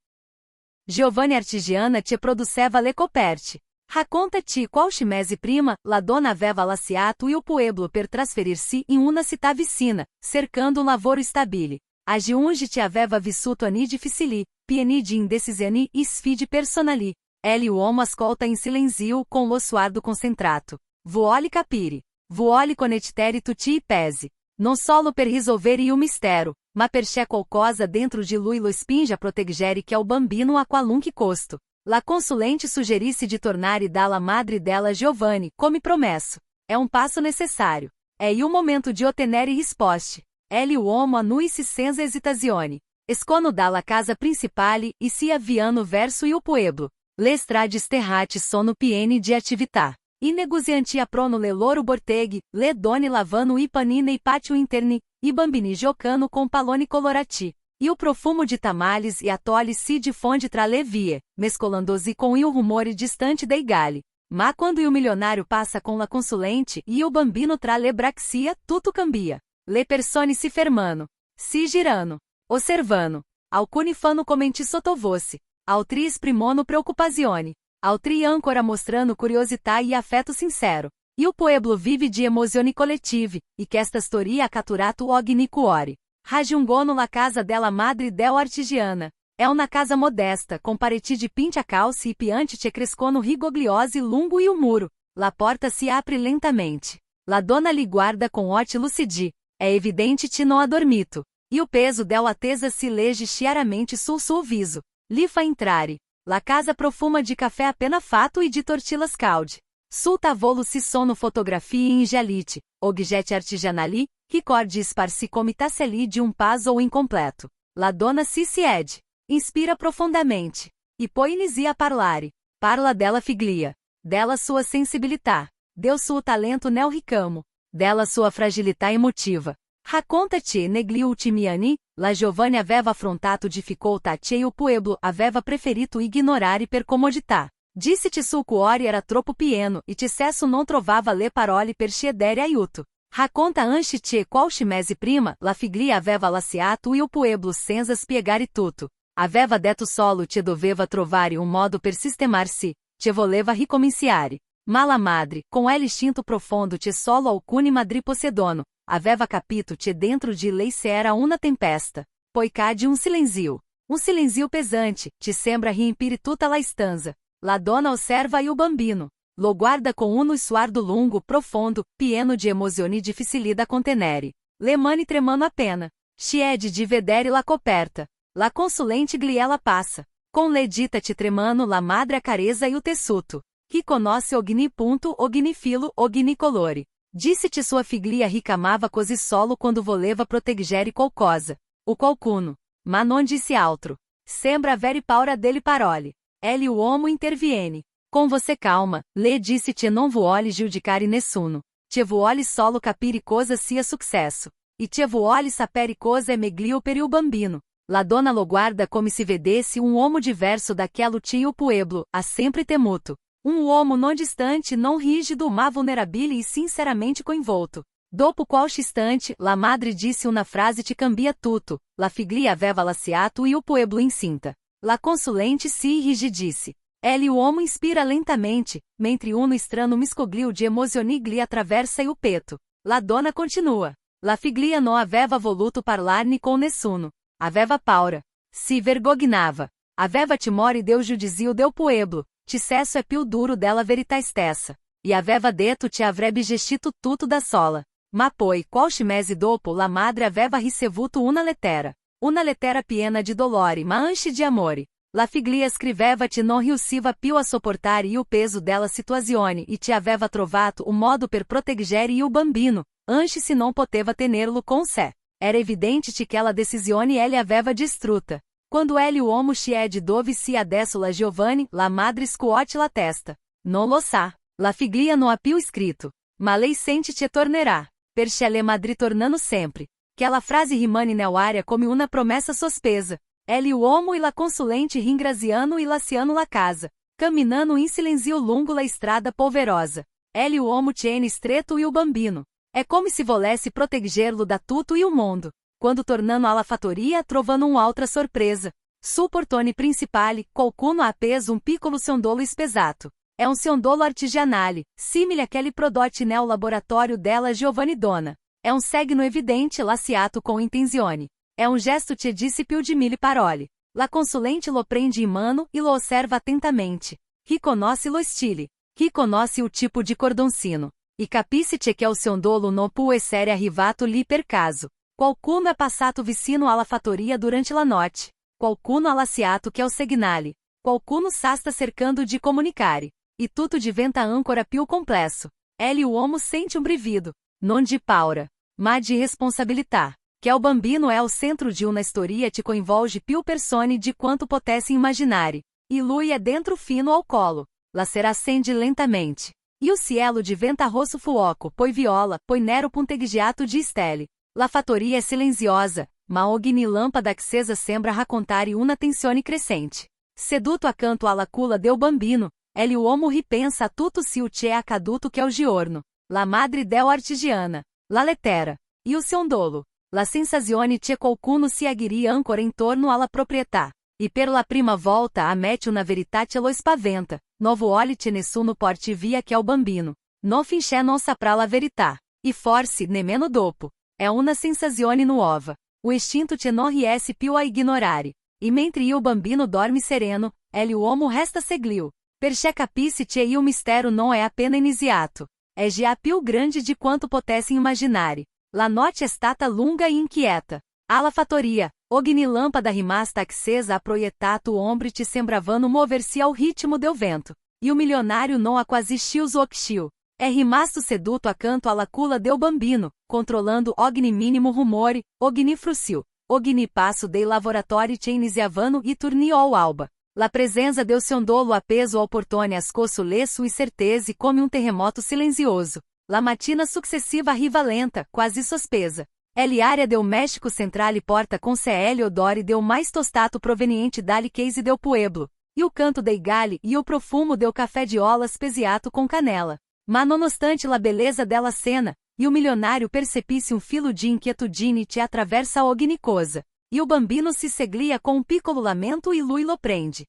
Giovanni artigiana che produceva le coperte. Racconta-te qual mese prima, la donna aveva lasciato il pueblo per trasferirsi in una città vicina, cercando un lavoro stabile. A giunge che aveva vissuto anni difficili, pieni di indecisioni e sfide personali. Ele uomo ascolta in silenzio con lo sguardo concentrato. Vuole capire. vuole conectere tutti I pesi. Non solo per risolvere il mistero, ma per c'è qualcosa dentro di lui lo spinge a proteggere che o bambino a qualunque costo. La consulente suggerisse di tornare dalla madre della Giovanni, come promesso. É passo necessário. É il momento di ottenere risposte. Ele uomo annuisse senza esitazione. Escono dalla casa principale e si avviano verso il pueblo. Le strade sterrate sono piene di attività. I negozianti aprono le loro botteghe, le donne lavano I panini nei pátio interni, I bambini giocano com palloni colorati. E o profumo de tamales e atole si diffonde tra le vie, mescolandosi com il rumore distante dei galli. Ma quando il milionário passa com la consulente e o bambino tra le braxia, tutto cambia. Le persone si fermano, si girano, osservano. Alcuni fanno commenti sottovoce, altri esprimono preoccupazione, altri ancora mostrando curiosità e afeto sincero. E o pueblo vive di emozioni collettive, e questa storia ha catturato ogni cuore. Raggiungono la casa della madre del artigiana. É uma casa modesta, com pareti de pinta calce e piante che crescono rigogliosi lungo e o muro. La porta se apre lentamente. La donna li guarda com occhi lucidi. É evidente che non ha dormito. E o peso della attesa si legge chiaramente sul suo viso. Li fa entrare. La casa profuma de café appena fatto e di tortillas calde. Sul tavolo si sono fotografie in gialite, oggetti artigianali, ricordi sparsi come tasselli de puzzle incompleto. La donna si siede. Inspira profondamente. E poi inizia a parlare. Parla della figlia. Della sua sensibilità. Del suo talento nel ricamo. Della sua fragilità emotiva. Racconta-te negli ultimi anni, la Giovanni aveva affrontato difficoltà che il pueblo aveva preferito ignorare per comodità. Disse-te sul cuore era troppo pieno e te sesso non trovava le parole per chiedere aiuto. Racconta anche te qual mese prima, la figlia aveva lasciato il pueblo senza spiegare tutto. Aveva detto solo che doveva trovare un modo per sistemarsi, che voleva ricominciare. Ma la madre, com l'istinto profondo che solo alcuni madri possedono, aveva capito che dentro di lei se era una tempesta. Poi cade silenzio. Silenzio pesante, che sembra riempire tutta la stanza. La donna osserva il bambino. Lo guarda com sguardo lungo, profondo, pieno de emozioni difficili da contenere. Le mani tremano appena. Chiede di vedere la coperta. La consulente gliela passa. Com le dita te tremano la madre accarezza il tessuto. Riconosce ogni punto, ogni filo, ogni colore. Disse-te sua figlia ricamava così solo quando voleva proteggere qualcosa. O qualcuno. Ma non disse altro. Sembra avere paura delle parole. Ele uomo interviene. Com você calma, le disse-te non vuole giudicare nessuno. Te vuole solo capire cosa sia successo. E te vuole sapere cosa è meglio per il bambino. La donna lo guarda come se vedesse uomo diverso daquele tio pueblo, ha sempre temuto. Uomo non distante, non rígido, ma vulnerabile e sinceramente coinvolto. Dopo qualche istante, la madre disse una frase che cambia tutto. La figlia aveva lasciato il pueblo incinta. La consulente si irrigidisse. Ele uomo inspira lentamente, mentre estranho miscoglio de emozioni gli attraversa il petto. La donna continua. La figlia non aveva voluto parlarne com nessuno. Aveva paura. Si vergognava. Aveva timore del giudizio del pueblo. Ti sesso è più duro della verità stessa. E aveva detto che avrebbe gestito tutto da sola. Ma poi, qualche mese dopo, la madre aveva ricevuto una lettera. Una lettera piena di dolore, ma anche di amore. La figlia scriveva che non riusciva più a sopportare il peso della situazione e che aveva trovato un modo per proteggere il bambino, anche se non poteva tenerlo con sé. Era evidente che la decisione ele aveva distrutta. Quando ele uomo chiede dove sia adesso la Giovanni, la madre scuote la testa. Non lo sa. La figlia non ha più scritto. Ma lei sente che tornerà. Perché le madri tornano sempre. Aquela frase rimane nell'aria come una promessa sospesa. Ele uomo e la consulente ringraziano e lasciano la casa. Caminando in silenzio lungo la estrada polverosa. Ele uomo tiene stretto e o bambino. É como se volesse proteggerlo da tutto e o mondo. Quando tornando alla fattoria trovano un'altra sorpresa. Sul portone principale, qualcuno ha appeso piccolo ciondolo spesato. É ciondolo artigianale, simile àquele prodotti nel laboratório della Giovanni Donna. É segno evidente lasciato com intenzione. É gesto che disse più di 1000 parole. La consulente lo prende in mano e lo osserva attentamente. Riconosce lo stile. Riconosce o tipo de cordoncino. E capisce che il Ciondolo non può essere arrivato lì per caso. Qualcuno è passato vicino alla fattoria durante la notte. Qualcuno ha lasciato che il segnali. Qualcuno sta cercando de comunicare. E tutto diventa ancora più complesso. Ele uomo sente brivido, non de paura, ma de responsabilità. Que o bambino é o centro de uma storia te coinvolge più persone de quanto potesse imaginare. E lui é dentro fino ao colo. La sera acende lentamente. E o cielo diventa rosso fuoco, poi viola, poi nero punteggiato de stelle. La fattoria è silenziosa, ma ogni lampada accesa sembra raccontare una tensione crescente. Seduto accanto alla culla del bambino, ele uomo ripensa a tutto ciò che è accaduto che il giorno. La madre del artigiana. La lettera. E o Ciondolo. La sensazione che qualcuno si aghiria ancora intorno alla proprietà. E per la prima volta ammette una verità che lo spaventa. Novo olhe che nessuno porti via che il bambino. Non finché non saprà la verità. E forse, nemmeno dopo. È una sensazione nuova. O instinto che non riesce più a ignorare. E mentre il bambino dorme sereno, ele uomo resta seglio. Perché capisce che il mistero non è appena iniziato. È già più grande de quanto potesse immaginare. La notte è stata lunga e inquieta. Alla fattoria, ogni lampada rimasta accesa ha proiettato ombri te sembravano mover-se ao ritmo del vento. E o milionário non ha quasi scius occhio. É rimasto seduto accanto alla culla del bambino, controlando ogni minimo rumore, ogni fruscio, ogni passo dei lavoratori che iniziavano e tornio ao alba. La presenza del Ciondolo appeso ao portone ascosso lesso e certeze come terremoto silenzioso. La mattina successiva arriva lenta, quasi sospesa. Ele área del México Central e porta com CL odore del mais tostato proveniente dalle case del pueblo. E o canto dei galli e o profumo del café de olas speziato com canela. Ma nonostante la beleza della cena, e o milionário percepisse filo de inquietudine te attraversa ogni cosa. E o bambino si seglia com piccolo lamento e lui lo prende.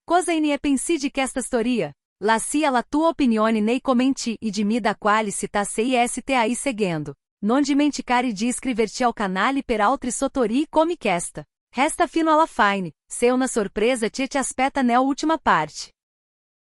Cosa ne pensi di questa storia? Lascia la tua opinione nei commenti e dimmi da quale città sei stai seguendo. Non dimenticare di iscrever-te ao canale per altri sottori come questa. Resta fino alla fine, se una sorpresa te aspetta nella ultima parte.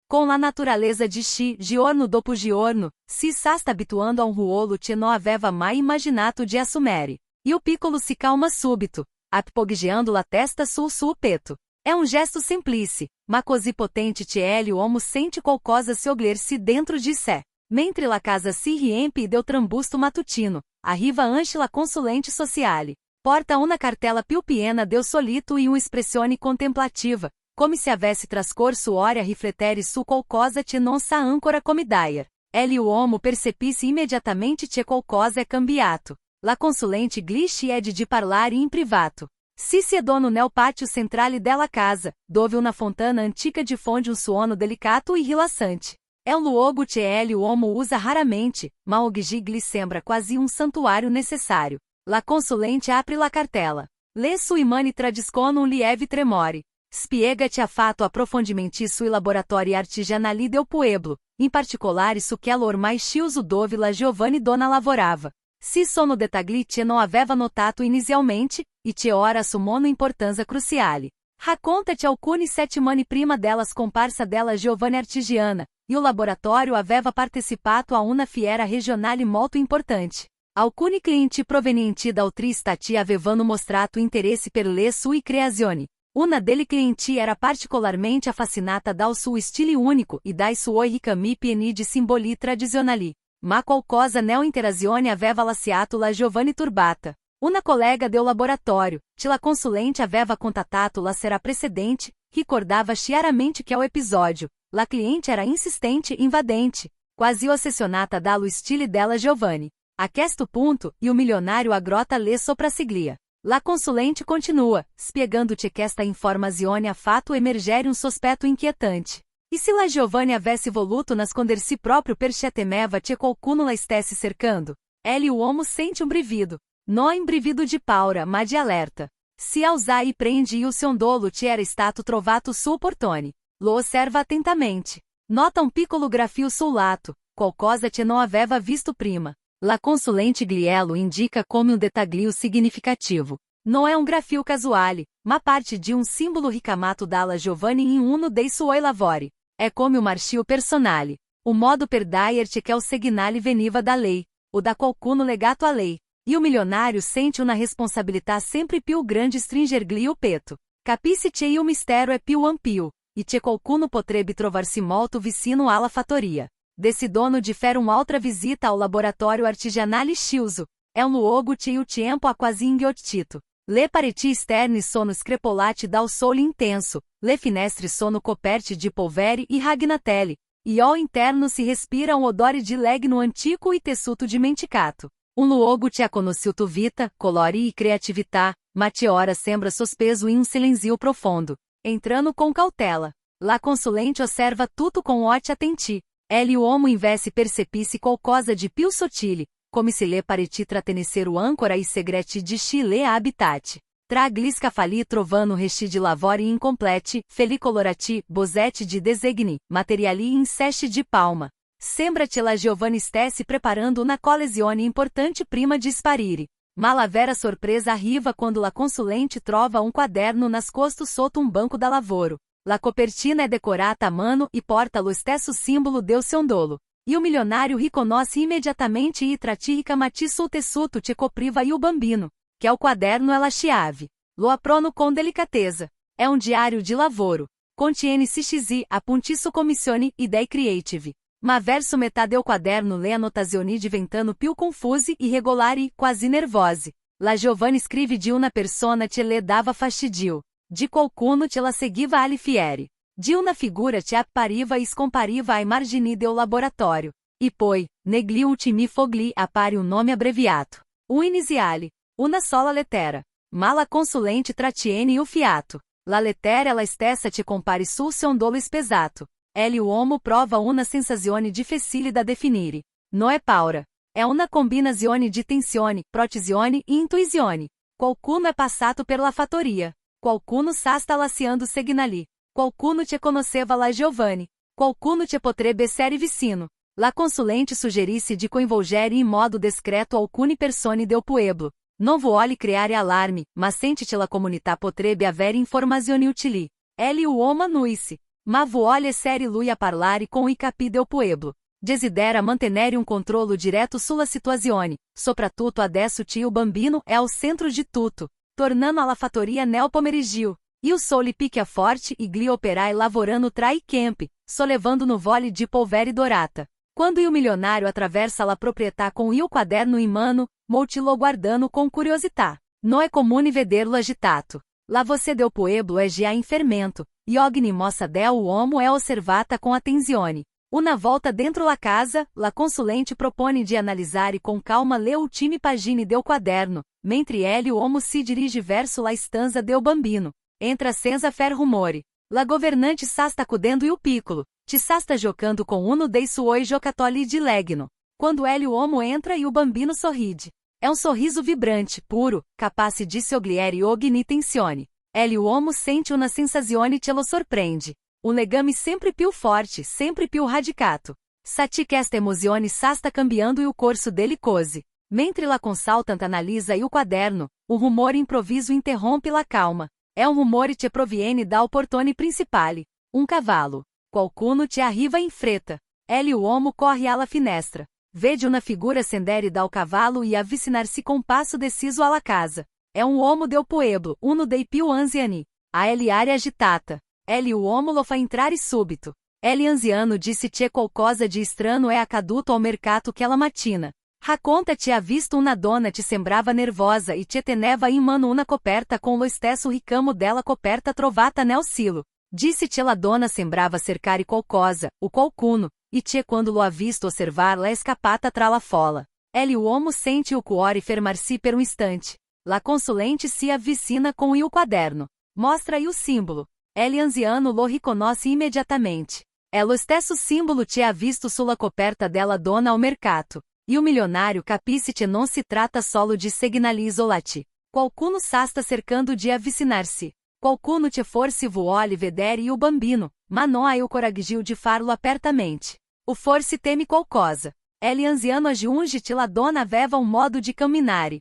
Com la naturaleza de chi, giorno dopo giorno, si sta abituando a ruolo che non aveva mai immaginato di assumere. E o piccolo si calma subito, appoggiando la testa sul suo petto. É gesto simplice, ma così potente che ele uomo sente qualcosa se ogler-se dentro de sé. Mentre la casa si riempie del trambusto matutino, arriva anche la consulente sociale. Porta una cartella più piena del solito e espressione contemplativa, come se avesse trascorso ore a riflettere su qualcosa che non sa ancora come dire. Ele uomo percepisse immediatamente che qualcosa è cambiato. La consulente glisce è di parlare in privato. Si siedono nel pátio centrale della casa, dove una fontana antica diffonde suono delicato e rilassante. É luogo che ele uomo usa raramente, ma oggi gli sembra quasi santuário necessário. La consulente apre la cartella. Lê sui mani tradiscono lieve tremore. Spiega-te affatto approfondimenti sui laboratori artigianali del pueblo, in particolare su che ormai sciuso dove la Giovanni donna lavorava. Si sono dettagli che non aveva notato inizialmente, e che ora assumono importanza cruciale. Racconta-te alcuni settimane prima della scomparsa della Giovanni artigiana, e o laboratório aveva partecipato a una fiera regionale molto importante. Alcuni clienti provenienti da altri stati avevano mostrato interesse per le sue creazioni. Una delle clienti era particolarmente affascinata dal suo stile unico e dai suoi ricami pieni di simboli tradizionali. Ma qualcosa nell'interazione aveva lasciato la Giovanni turbata. Una collega del laboratório, che la consulente aveva contattato la sera precedente, ricordava chiaramente che o episódio. La cliente era insistente e invadente, quasi ossessionata dallo stile della Giovanni. A questo punto, e o milionário aggrota le soprassiglia. La consulente continua, spiegando-te che esta informazione ha fatto emergere sospetto inquietante. E se la Giovanni avesse voluto nascondersi proprio perché temeva che qualcuno la stesse cercando? Ele uomo sente brivido. Non brivido de paura, ma de alerta. Si alza e prende e o Ciondolo te era stato trovato sul portone. Lo osserva attentamente. Nota piccolo grafio sul lato, qualcosa che non aveva visto prima. La consulente glielo indica come dettaglio significativo. Non è grafio casuale, ma parte de simbolo ricamato dalla Giovanni in uno dei suoi lavori. È come marchio personale. O modo perdaer-te que é o segnale veniva da lei, o da qualcuno legato à lei. E o milionário sente una responsabilità sempre più grande stringergli o peto. Capisce-te e o mistero é più ampio, e te qualcuno potrebbe trovar-se molto vicino alla fattoria. Desse dono differe un'altra visita ao laboratório artigianale Chiuso. É un luogo che il tempo ha quasi inghiottito. Le pareti esterne sono screpolate dal sole intenso, le finestre sono coperte di polvere e ragnatelli, e ao interno si respira un odore di legno antico e tessuto dimenticato. Un luogo che ha conosciuto vita, colore e creatività, ma che ora sembra sospeso in un silenzio profondo. Entrando com cautela. La consulente osserva tutto com occhi attenti. Ele uomo invece percepisse qualcosa di più sottile, come se le pareti trattenessero ancora i segreti di Chile habitat. Tra gli scaffali trovano resti di lavori incompleti, felicolorati, bosetti di desegni, materiali in seste di palma. Sembra-te la Giovanni stesse preparando una collezione importante prima di sparire. Ma la vera sorpresa arriva quando la consulente trova un quaderno nascosto sotto un banco da lavoro. La copertina è decorata a mano e porta lo stesso simbolo del sondolo. E o milionário riconosce imediatamente e traticamente sul tessuto che copriva il bambino, que é o quaderno e la chiave. Lo aprono com delicatezza. É um diário de lavoro. Contiene CXI, appunti su commissioni, idee creative. Ma verso metà del quaderno le annotazioni diventano più confuse, irregolari, quasi nervose. La Giovanni scrive di una persona che le dava fastidio. Di qualcuno che la seguiva alle fiere. Di una figura che appariva e scompariva ai margini del laboratorio. E poi, negli ultimi fogli appare un nome abbreviato. Un iniziale. Una sola lettera. Ma la consulente trattiene il fiato. La lettera è la stessa che compare sul sondolo spesato. Ele uomo prova una sensazione difficile da definire. Non è paura. È una combinazione di tensione, protisione e intuizione. Qualcuno è passato per la fattoria. Qualcuno sta lasciando segnali. Qualcuno te conosceva la Giovanni. Qualcuno te potrebbe essere vicino. La consulente suggerisse di coinvolgere in modo discreto alcune persone del pueblo. Non vuole creare allarme, ma sente che la comunità potrebbe avere informazioni utili. Ele uomo annuisse. Ma vuole essere lui a parlare com i capi del pueblo. Desidera mantenere un controllo direto sulla situazione, soprattutto adesso che il bambino è al centro di tutto, tornando alla fattoria nel pomeriggio. E o sole picchia forte e gli operai lavorando tra i campi, sollevando no vole di polvere dorata. Quando il milionário attraversa la proprietà com il quaderno in mano, molti lo guardano com curiosità. Non è comune vederlo agitato. La voce del pueblo è già in fermento, e ogni mossa del uomo è osservata com attenzione. Una volta dentro la casa, la consulente propone di analizzare com calma le ultime pagine del quaderno, mentre ele uomo si dirige verso la stanza del bambino. Entra senza fer rumore. La governante sta cudendo il piccolo, ci sta giocando com uno dei suoi giocattoli di legno. Quando ele uomo entra e o bambino sorride. É um sorriso vibrante, puro, capace di sciogliere ogni tensione. Ele uomo sente una sensazione che lo sorprende. Un legame sempre più forte, sempre più radicato. Sati che esta emozione sta cambiando il corso delle cose. Mentre la consultante analisa il quaderno, un rumore improviso interrompe la calma. É um rumore che proviene dal portone principale. Um cavalo. Qualcuno te arriva in fretta. Ele uomo corre alla finestra. Vede una figura scendere dal cavallo e avvicinarsi com passo deciso alla casa. É um uomo del pueblo, uno dei più anziani. A ele aria agitata. Ele uomo lo fa entrare subito. Ele anziano disse che qualcosa de estranho é accaduto ao mercato aquela mattina. Racconta-te ha visto una donna che sembrava nervosa e che teneva in mano una coperta com lo stesso ricamo della coperta trovata nel silo. Disse che la donna sembrava cercare qualcosa, o qualcuno, e che quando lo ha visto osservar la è scappata tra la folla. Ele uomo sente il cuore fermar-se per un istante. La consulente si avvicina com il quaderno. Mostra il simbolo. Ele anziano lo riconosce immediatamente. É lo stesso simbolo che ha visto sulla coperta della donna ao mercato. E o milionário capisce che non si tratta solo di segnali isolati. Qualcuno sta cercando di avvicinarsi. Qualcuno che forse vuole vedere il bambino, ma non ha il coraggio di farlo apertamente. O forse teme qualcosa. Ele anziano aggiunge che la donna aveva un modo di camminare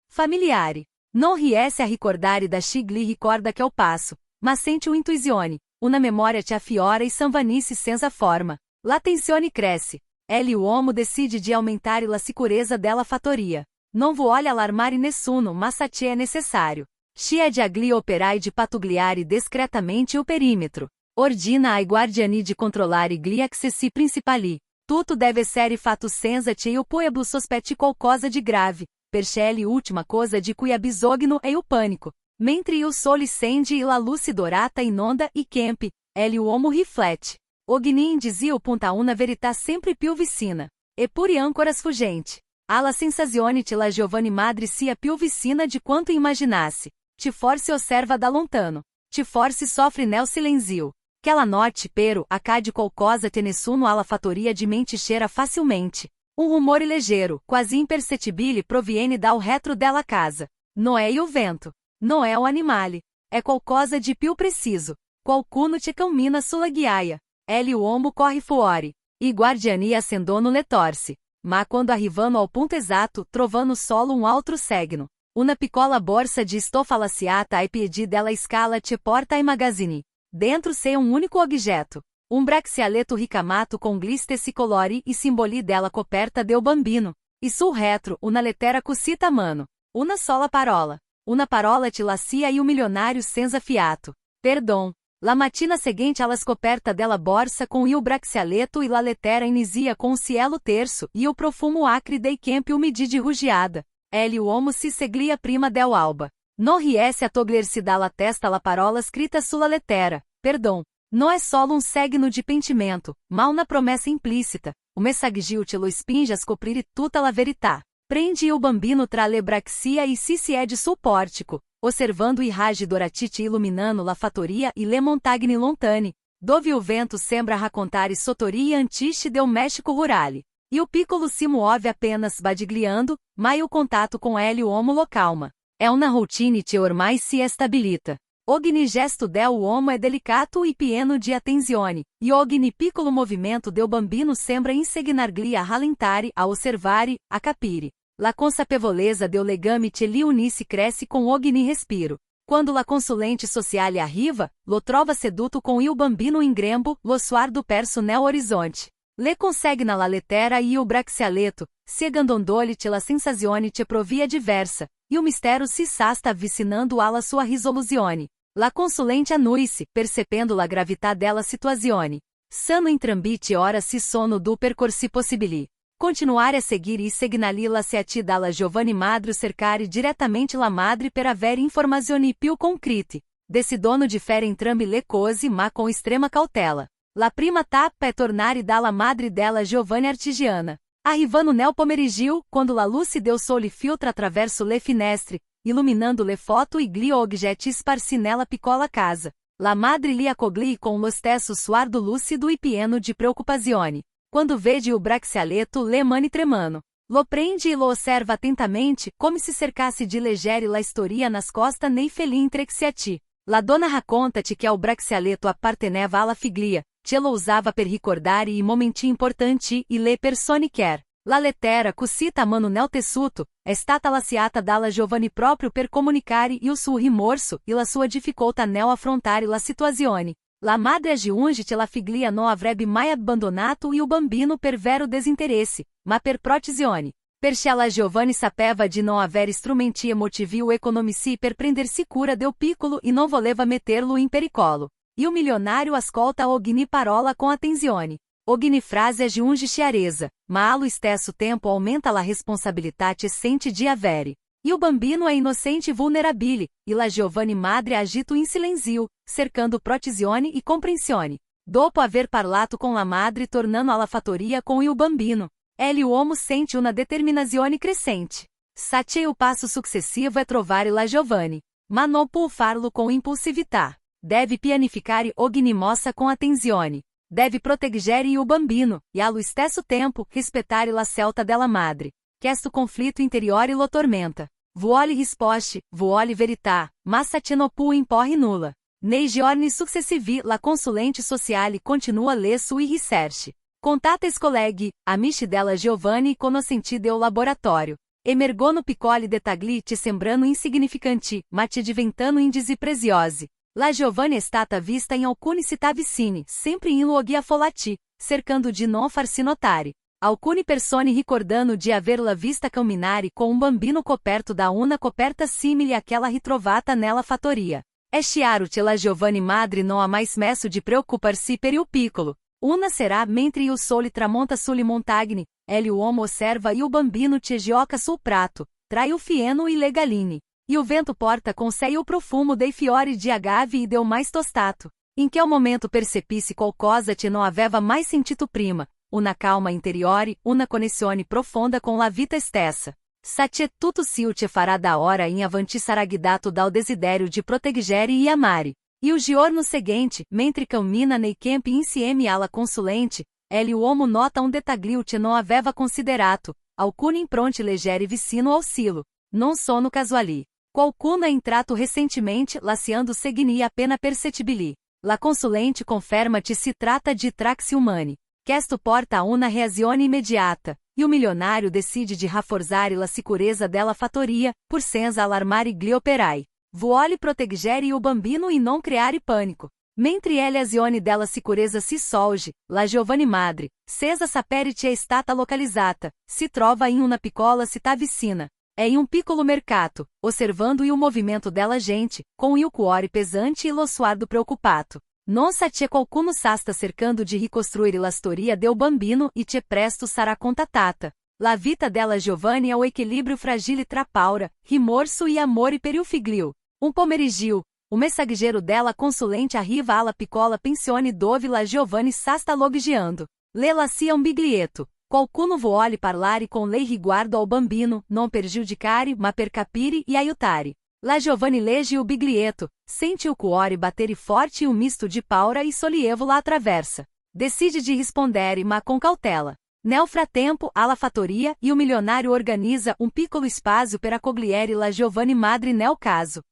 familiare. Non riesce a ricordare da Chigli ricorda che ao passo, ma sente intuizione, una memoria che affiora e sanvanice senza forma. La tensione cresce. L'uomo decide di aumentare la sicurezza della fattoria. Non vuole allarmare nessuno, ma se è necessario. Sceglie agli operai di pattugliare discretamente o perímetro. Ordina ai guardiani di controllare gli accessi principali. Tutto deve essere fatto senza che il pueblo sospetti qualcosa di grave, perché l'ultima cosa di cui ha bisogno è il panico. Mentre il sole scende e la luce dorata inonda i campi, l'uomo riflette. Ogni indizio punta una verità sempre più vicina. Eppure ancora sfuggente. Ha la sensazione che la giovane madre sia più vicina di quanto immaginasse. Ti forse osserva da lontano. Ti forse soffre nel silenzio. Que ela note, pero, accade qualcosa che nessuno alla fattoria dimenticheira facilmente. Rumore leggero, quasi impercettibile proviene dal retro della casa. Não é o vento. Não é o animale. É qualcosa de più preciso. Qualcuno te cammina sulla ghiaia. L'uomo corre fuori. I guardiani accendono le torce. Ma quando arrivano ao ponto exato, trovano solo um altro segno. Una piccola borsa di stoffa laciata ai piedi della scala che porta ai magazzini. Dentro c'è um único oggetto. Um braxialeto ricamato com glistesse colori e simboli della coperta del bambino. E sul retro, una lettera cosita a mano. Una sola parola. Una parola te lacia e o milionário senza fiato. Perdão. La mattina seguinte alla scoperta della borsa com il braxialeto e la lettera inicia com o cielo terço e o profumo acre dei campi umidi di rugiada. L'uomo si seglia prima del alba. Non riesce a togliersi dalla testa la parola scritta sulla lettera. Perdão. Não é solo um segno de pentimento, ma una promessa implícita. O messaggio te lo spinge a scoprire tutta la verità. Prende il bambino tra le braccia e si siede sul portico, osservando i raggi doratici iluminando la fattoria e le montagne lontane, dove o vento sembra raccontare sottorie antiche del México rurale. E o piccolo si muove apenas badigliando, ma il contatto com l'uomo lo calma. É una routine che ormai si stabilita. Ogni gesto del uomo é delicato e pieno di attenzione, e ogni piccolo movimento del bambino sembra insegnargli a rallentare, a osservare, a capire. La consapevolezza del legame che li unisce cresce com ogni respiro. Quando la consulente sociale arriva, lo trova seduto com il bambino in grembo, lo sguardo perso nel horizonte. Le consegna la lettera e il braxialeto, segandondoli la sensazione che provia diversa, e o mistero si sta avvicinando alla sua risoluzione. La consulente annuisse, percependo la gravità della situazione. Sanno entrambi ora si sono do percorsi possibili. Continuare a seguire e segnali la seati dalla giovane madre cercare direttamente la madre per avere informazioni più concrete. Decidono di fare entrambi le cose ma com extrema cautela. La prima tappa è tornare dalla madre della giovane artigiana. Arrivando nel pomeriggio, quando la luce del sole filtra attraverso le finestre, iluminando le foto e gli oggetti sparsi nella piccola casa. La madre li accoglie con lo stesso sguardo lucido e pieno di preoccupazione. Quando vede o braxialeto le mani tremano. Lo prende e lo osserva attentamente, come se cercasse di leggere la storia nascosta nei feli intrecciati. La donna racconta-te che o braxialeto apparteneva alla figlia, che lo usava per ricordare i momenti importanti e le persone care. La lettera, cosita a mano nel tessuto, è stata laciata dalla giovane proprio per comunicare il suo rimorso e la sua difficoltà nel affrontare la situazione. La madre aggiunge che la figlia non avrebbe mai abbandonato il bambino per vero desinteresse, ma per protezione. Perché la giovane sapeva di non avere strumenti emotivi o economici per prendersi cura del piccolo e non voleva metterlo in pericolo. E o milionário ascolta ogni parola com attenzione. Ogni frase aggiunge chiarezza, ma allo stesso tempo aumenta la responsabilità che sente di avere. E o bambino è inocente e vulnerabile, e la giovane madre agito in silenzio, cercando protezione e comprensione. Dopo aver parlato com la madre tornando alla fattoria com il bambino, l'uomo sente una determinazione crescente. Sa che il passo successivo è trovare la giovane, ma non può farlo com impulsività. Deve pianificare ogni mossa com attenzione. Deve proteggere il bambino, e allo stesso tempo, rispettare la scelta della madre. Questo conflitto interiore lo tormenta. Vuole risposte, vuole verità, ma se non può imporre nulla. Nei giorni successivi la consulente sociale continua le sue ricerche. Contata os colleghi, amici della giovane e conoscenti del laboratório. Emergono piccoli dettagli te sembrano insignificanti, ma te diventano indizi preziosi. La giovane è stata vista in alcuni città vicine, sempre in luoghi affollati, cercando di non farsi notare. Alcune persone ricordano di averla vista camminare com um bambino coperto da una coperta simile àquela ritrovata nella fattoria. È chiaro che la giovane madre non ha mai smesso di preoccuparsi per il piccolo. Una sera, mentre il sole tramonta sulle montagne, ele uomo osserva il bambino che gioca sul prato, tra il fieno e le galline. E o vento porta com sé il profumo dei fiori di agave e del mais tostato. In quel momento percepisse qualcosa che non aveva mai sentito prima, una calma interiore, una connessione profonda com la vita stessa. Satie tutto ciò che farà da ora in avanti sarà guidato dal desiderio di proteggere e amare. E o giorno seguinte, mentre cammina nei campi insieme alla consulente, ele uomo nota um dettaglio che non aveva considerato, alcune impronte leggere vicino ao silo. Non sono casuali. Qualcuno è entrato recentemente lasciando segni appena percettibili. La consulente conferma que si tratta di traxi umani. Questo porta a una reazione immediata, e o milionário decide de rafforzare la sicurezza della fattoria, por senza alarmare gli operai. Vuole proteggere il bambino e non creare pânico. Mentre ele azione della sicurezza si solge, la giovane madre, senza sapere che è stata localizzata, si trova in una piccola città vicina. È in un piccolo mercato, osservando il movimento della gente, com il cuore pesante e lo sguardo preoccupato. Non sa che qualcuno sta cercando di ricostruire la storia del bambino e che presto sarà contattata. La vita della giovane è o equilíbrio fragile tra paura, rimorso e amore per il figlio. Um pomeriggio, o messaggero della consulente arriva alla piccola pensione dove la giovane sta logiando. Le lascia un biglietto. Qualcuno vuole parlare con lei riguardo ao bambino, non per giudicare, ma per capire e aiutare. La giovane legge o biglietto, sente o cuore battere forte e um misto de paura e sollievo la attraversa. Decide de responder, ma com cautela. Nel frattempo, alla fattoria, e o milionário organiza um piccolo spazio per accogliere la giovane madre nel caso.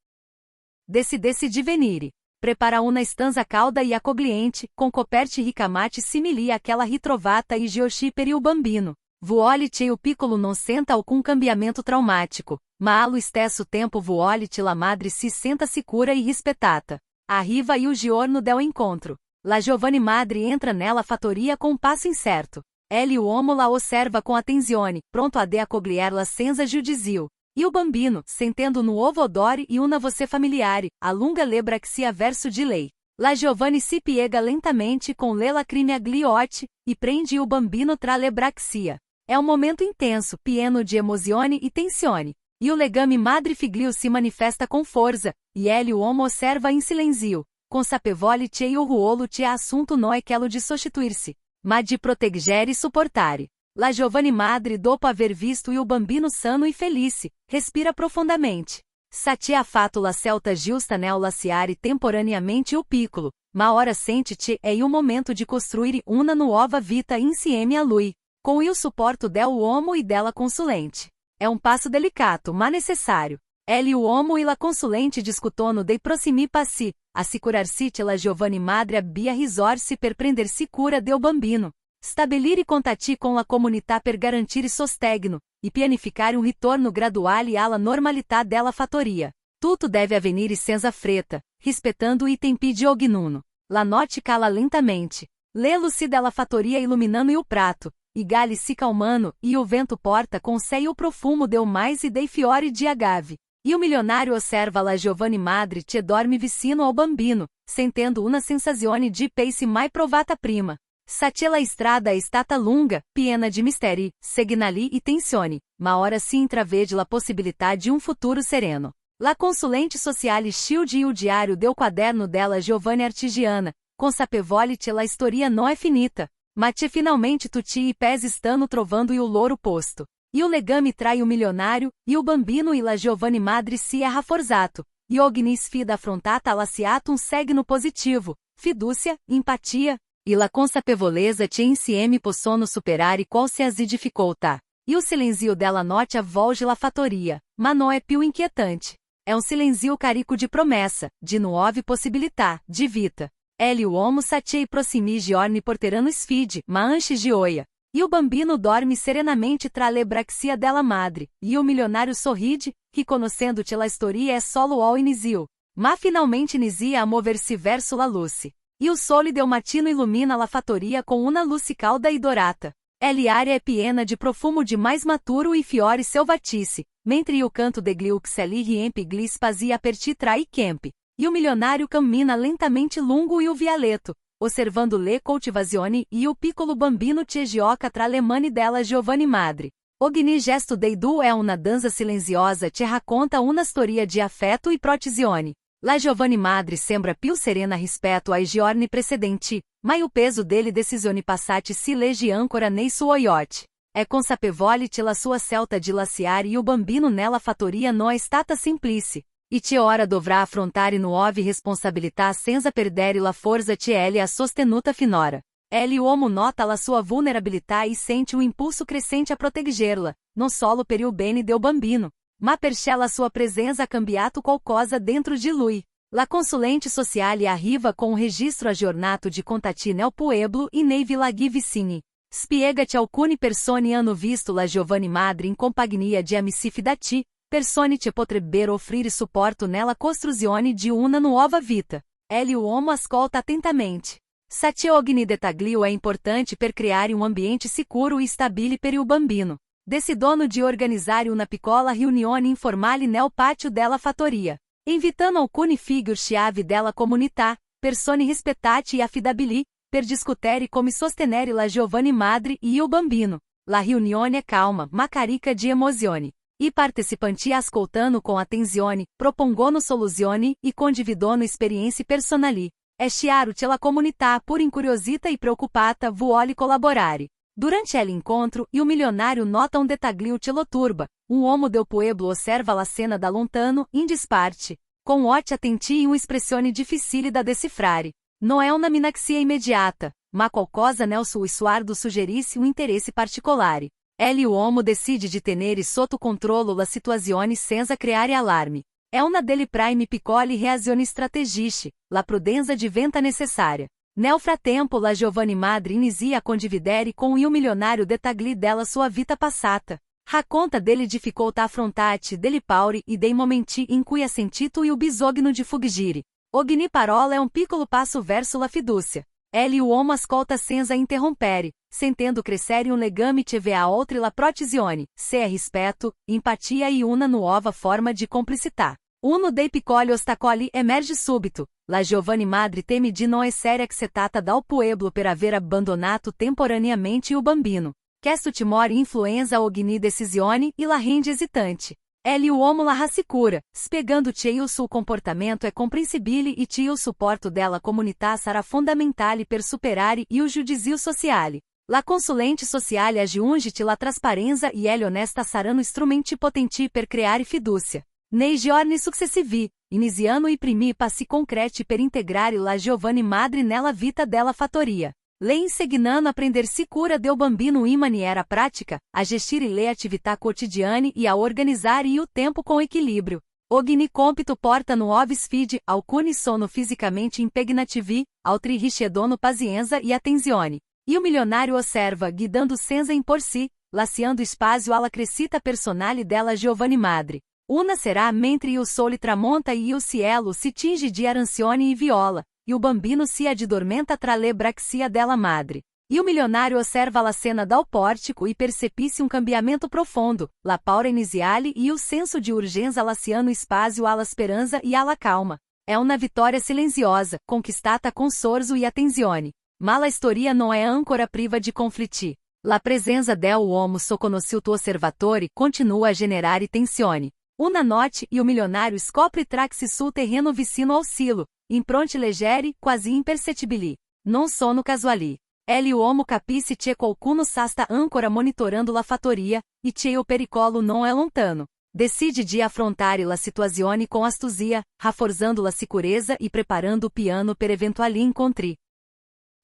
Decide-se di venire. Prepara una stanza calda e accogliente, com coperte ricamate simili àquela ritrovata e Gioshi per il bambino. Vuole che il piccolo non senta alcun cambiamento traumático, ma allo stesso tempo vuole che la madre si senta sicura e rispettata. Arriva il giorno del incontro. La giovane madre entra nella fattoria com um passo incerto. Ele uomo la osserva com attenzione, pronto a de accoglierla senza giudizio. E o bambino, sentendo nuovo odore e una voce familiare, allunga le braccia verso di lei. La giovane si piega lentamente com le lacrime agli occhi, e prende il bambino tra le braccia. É um momento intenso, pieno de emozione e tensione. E o legame madre-figlio si manifesta com forza, e ele uomo osserva in silenzio, consapevole che il ruolo che assunto non è quello di sostituir-se, ma di proteggere e supportare. La giovane madre, dopo aver visto il bambino sano e felice, respira profondamente. Satia affatto la celta giusta nel lasciare temporaneamente o piccolo, ma ora sente che è il momento di costruire una nuova vita insieme a lui, com il supporto del uomo e della consulente. É um passo delicato, ma necessário. Ele uomo e la consulente discutono dei prossimi passi, assicurarsi che la giovane madre abbia risorse per prendersi cura del bambino. Stabilire contatti con la comunità per garantire sostegno, e pianificare um ritorno graduale alla normalità della fattoria. Tutto deve avvenire senza fretta, rispettando i tempi di ognuno. La notte cala lentamente. Le luci della fattoria iluminando il prato, i galli si calmano, e o vento porta com sé il profumo del mais e dei fiori di agave. E o milionário osserva la giovane madre che dorme vicino ao bambino, sentendo una sensazione di pace mai provata prima. Satia la strada è stata lunga, piena di misteri, segnali e tensioni, ma ora si intravede la possibilità de um futuro sereno. La consulente sociale Shield e o diário del quaderno della giovane artigiana, consapevole che la storia non è finita, ma che finalmente tutti i pés stanno trovando il loro posto. E o legame trai o milionário, e o bambino e la giovane madre si è rafforzato, e ogni sfida affrontata ha lasciato un segno positivo, fiducia, empatia, e la consapevolezza che insieme possono superare qualsiasi difficoltà. E o silenzio della notte avvolge la fattoria, ma non è più inquietante. É um silenzio carico de promessa, de nuove possibilità, de vita. Ele uomo satei prossimi giorni porteranno sfide, ma anche gioia. E o bambino dorme serenamente tra le braccia della madre, e o milionário sorride, riconoscendo que la storia é solo ao início. Ma finalmente inicia a mover-se verso la luce. E o sole del mattino illumina la fattoria com una luce calda e dorata. L'aria è piena de profumo de mais maturo e fiori selvatici, mentre o canto de gliux li riempie gli spazi aperti tra i campi. E o milionário cammina lentamente lungo e o vialetto, osservando le coltivazioni e o piccolo bambino che gioca tra le mani della giovane madre. Ogni gesto dei due è una danza silenziosa che racconta una storia di affetto e protezione. La giovane madre sembra più serena rispetto ai giorni precedenti, ma o peso delle decisioni passate si legge ancora nei suo yacht. È consapevole che la sua scelta di lasciare e o bambino nella fattoria non è stata semplice, e che ora dovrà affrontare nuove responsabilità senza perdere la forza che ele ha sostenuta finora. L'uomo nota la sua vulnerabilità e sente o impulso crescente a proteggerla, non solo per il bene del bambino, ma perché la sua presença ha cambiato qualcosa dentro de lui. La consulente sociale arriva com um registro aggiornato de contatti nel pueblo e nei villaggi vicini. Spiega che alcune persone hanno visto la giovane madre in compagnia di amici fidati, persone che potrebbero offrire supporto nella costruzione di una nuova vita. L'uomo ascolta attentamente. Sate ogni dettaglio è importante per creare um ambiente sicuro e stabile per il bambino. Decidono de organizzare una piccola riunione informale nel pátio della fattoria, invitando alcune figure-chave della comunità, persone rispettate e affidabili, per discutere come sostenere la giovane madre e il bambino. La riunione è calma, ma carica di emozioni. I partecipanti ascoltano com attenzione, propongono soluzioni e condividono esperienze personali. È chiaro che la comunità, pur incuriosita e preoccupata, vuole collaborare. Durante l'incontro, o milionário nota um dettaglio que lo turba. Uomo del pueblo osserva la cena da lontano, in disparte, com occhi attenti e espressione difficile da decifrare. Não é uma minaxia imediata, ma qualcosa nel suo sguardo suggerisce um interesse particolare. L'uomo decide de tenere sotto controllo la situazione senza creare allarme. È una delle prime piccole reazioni strategiche, la prudenza diventa necessaria. Nel frattempo la giovane madre inicia a condividere com il milionário dettagli della sua vita passata. Racconta delle difficoltà affrontate delle paure e dei momenti in cui ha sentito il bisogno di fuggire. Ogni parola è un piccolo passo verso la fiducia. L'uomo ascolta senza interrompere, sentendo crescere un legame che va oltre la protezione, se è rispetto, empatia e una nuova forma di complicità. Uno dei piccoli ostacoli emerge subito. La giovane madre teme di non essere accettata dal pueblo per aver abbandonato temporaneamente il bambino. Questo timore influenza ogni decisione e la rende hesitante. L'uomo la rassicura, spiegando che il suo comportamento è comprensibile e che il supporto della comunità sarà fondamentale per superare il giudizio sociale. La consulente sociale aggiunge che la trasparenza e l'onesta saranno strumenti potenti per creare fiducia. Nei giorni successivi, iniziano i primi passi concreti per integrare la giovane madre nella vita della fattoria. Le insegnano a prendersi cura del bambino in maniera pratica, a gestire le attività quotidiane e a organizzare il tempo com equilíbrio. Ogni compito porta nuovi sfide, alcuni sono fisicamente impegnativi, altri richiedono pazienza e attenzione. E o milionário osserva, guidando senza imporsi, lasciando spazio alla crescita personale della giovane madre. Una será mentre il sole tramonta e il cielo si tinge di arancione e viola, e o bambino si addormenta tra le braccia della madre. E o milionário osserva la cena dal pórtico e percepisce um cambiamento profundo, la paura iniziale e o senso de urgência lasciando spazio alla speranza e alla calma. È una vittoria silenziosa, conquistata com sorso e attenzione. Ma la storia non è ancora priva de conflitti. La presenza del uomo sotto osservatore continua a generare tensione. Una notte, e o milionário scopre trax sul terreno vicino ao silo, impronte leggeri, quasi impercettibili. Non sono casuali. L'uomo capisce che qualcuno sta ancora monitorando la fattoria, e che o pericolo non è lontano. Decide de affrontare la situazione com astucia, rafforzando la sicurezza e preparando o piano per eventuali incontri.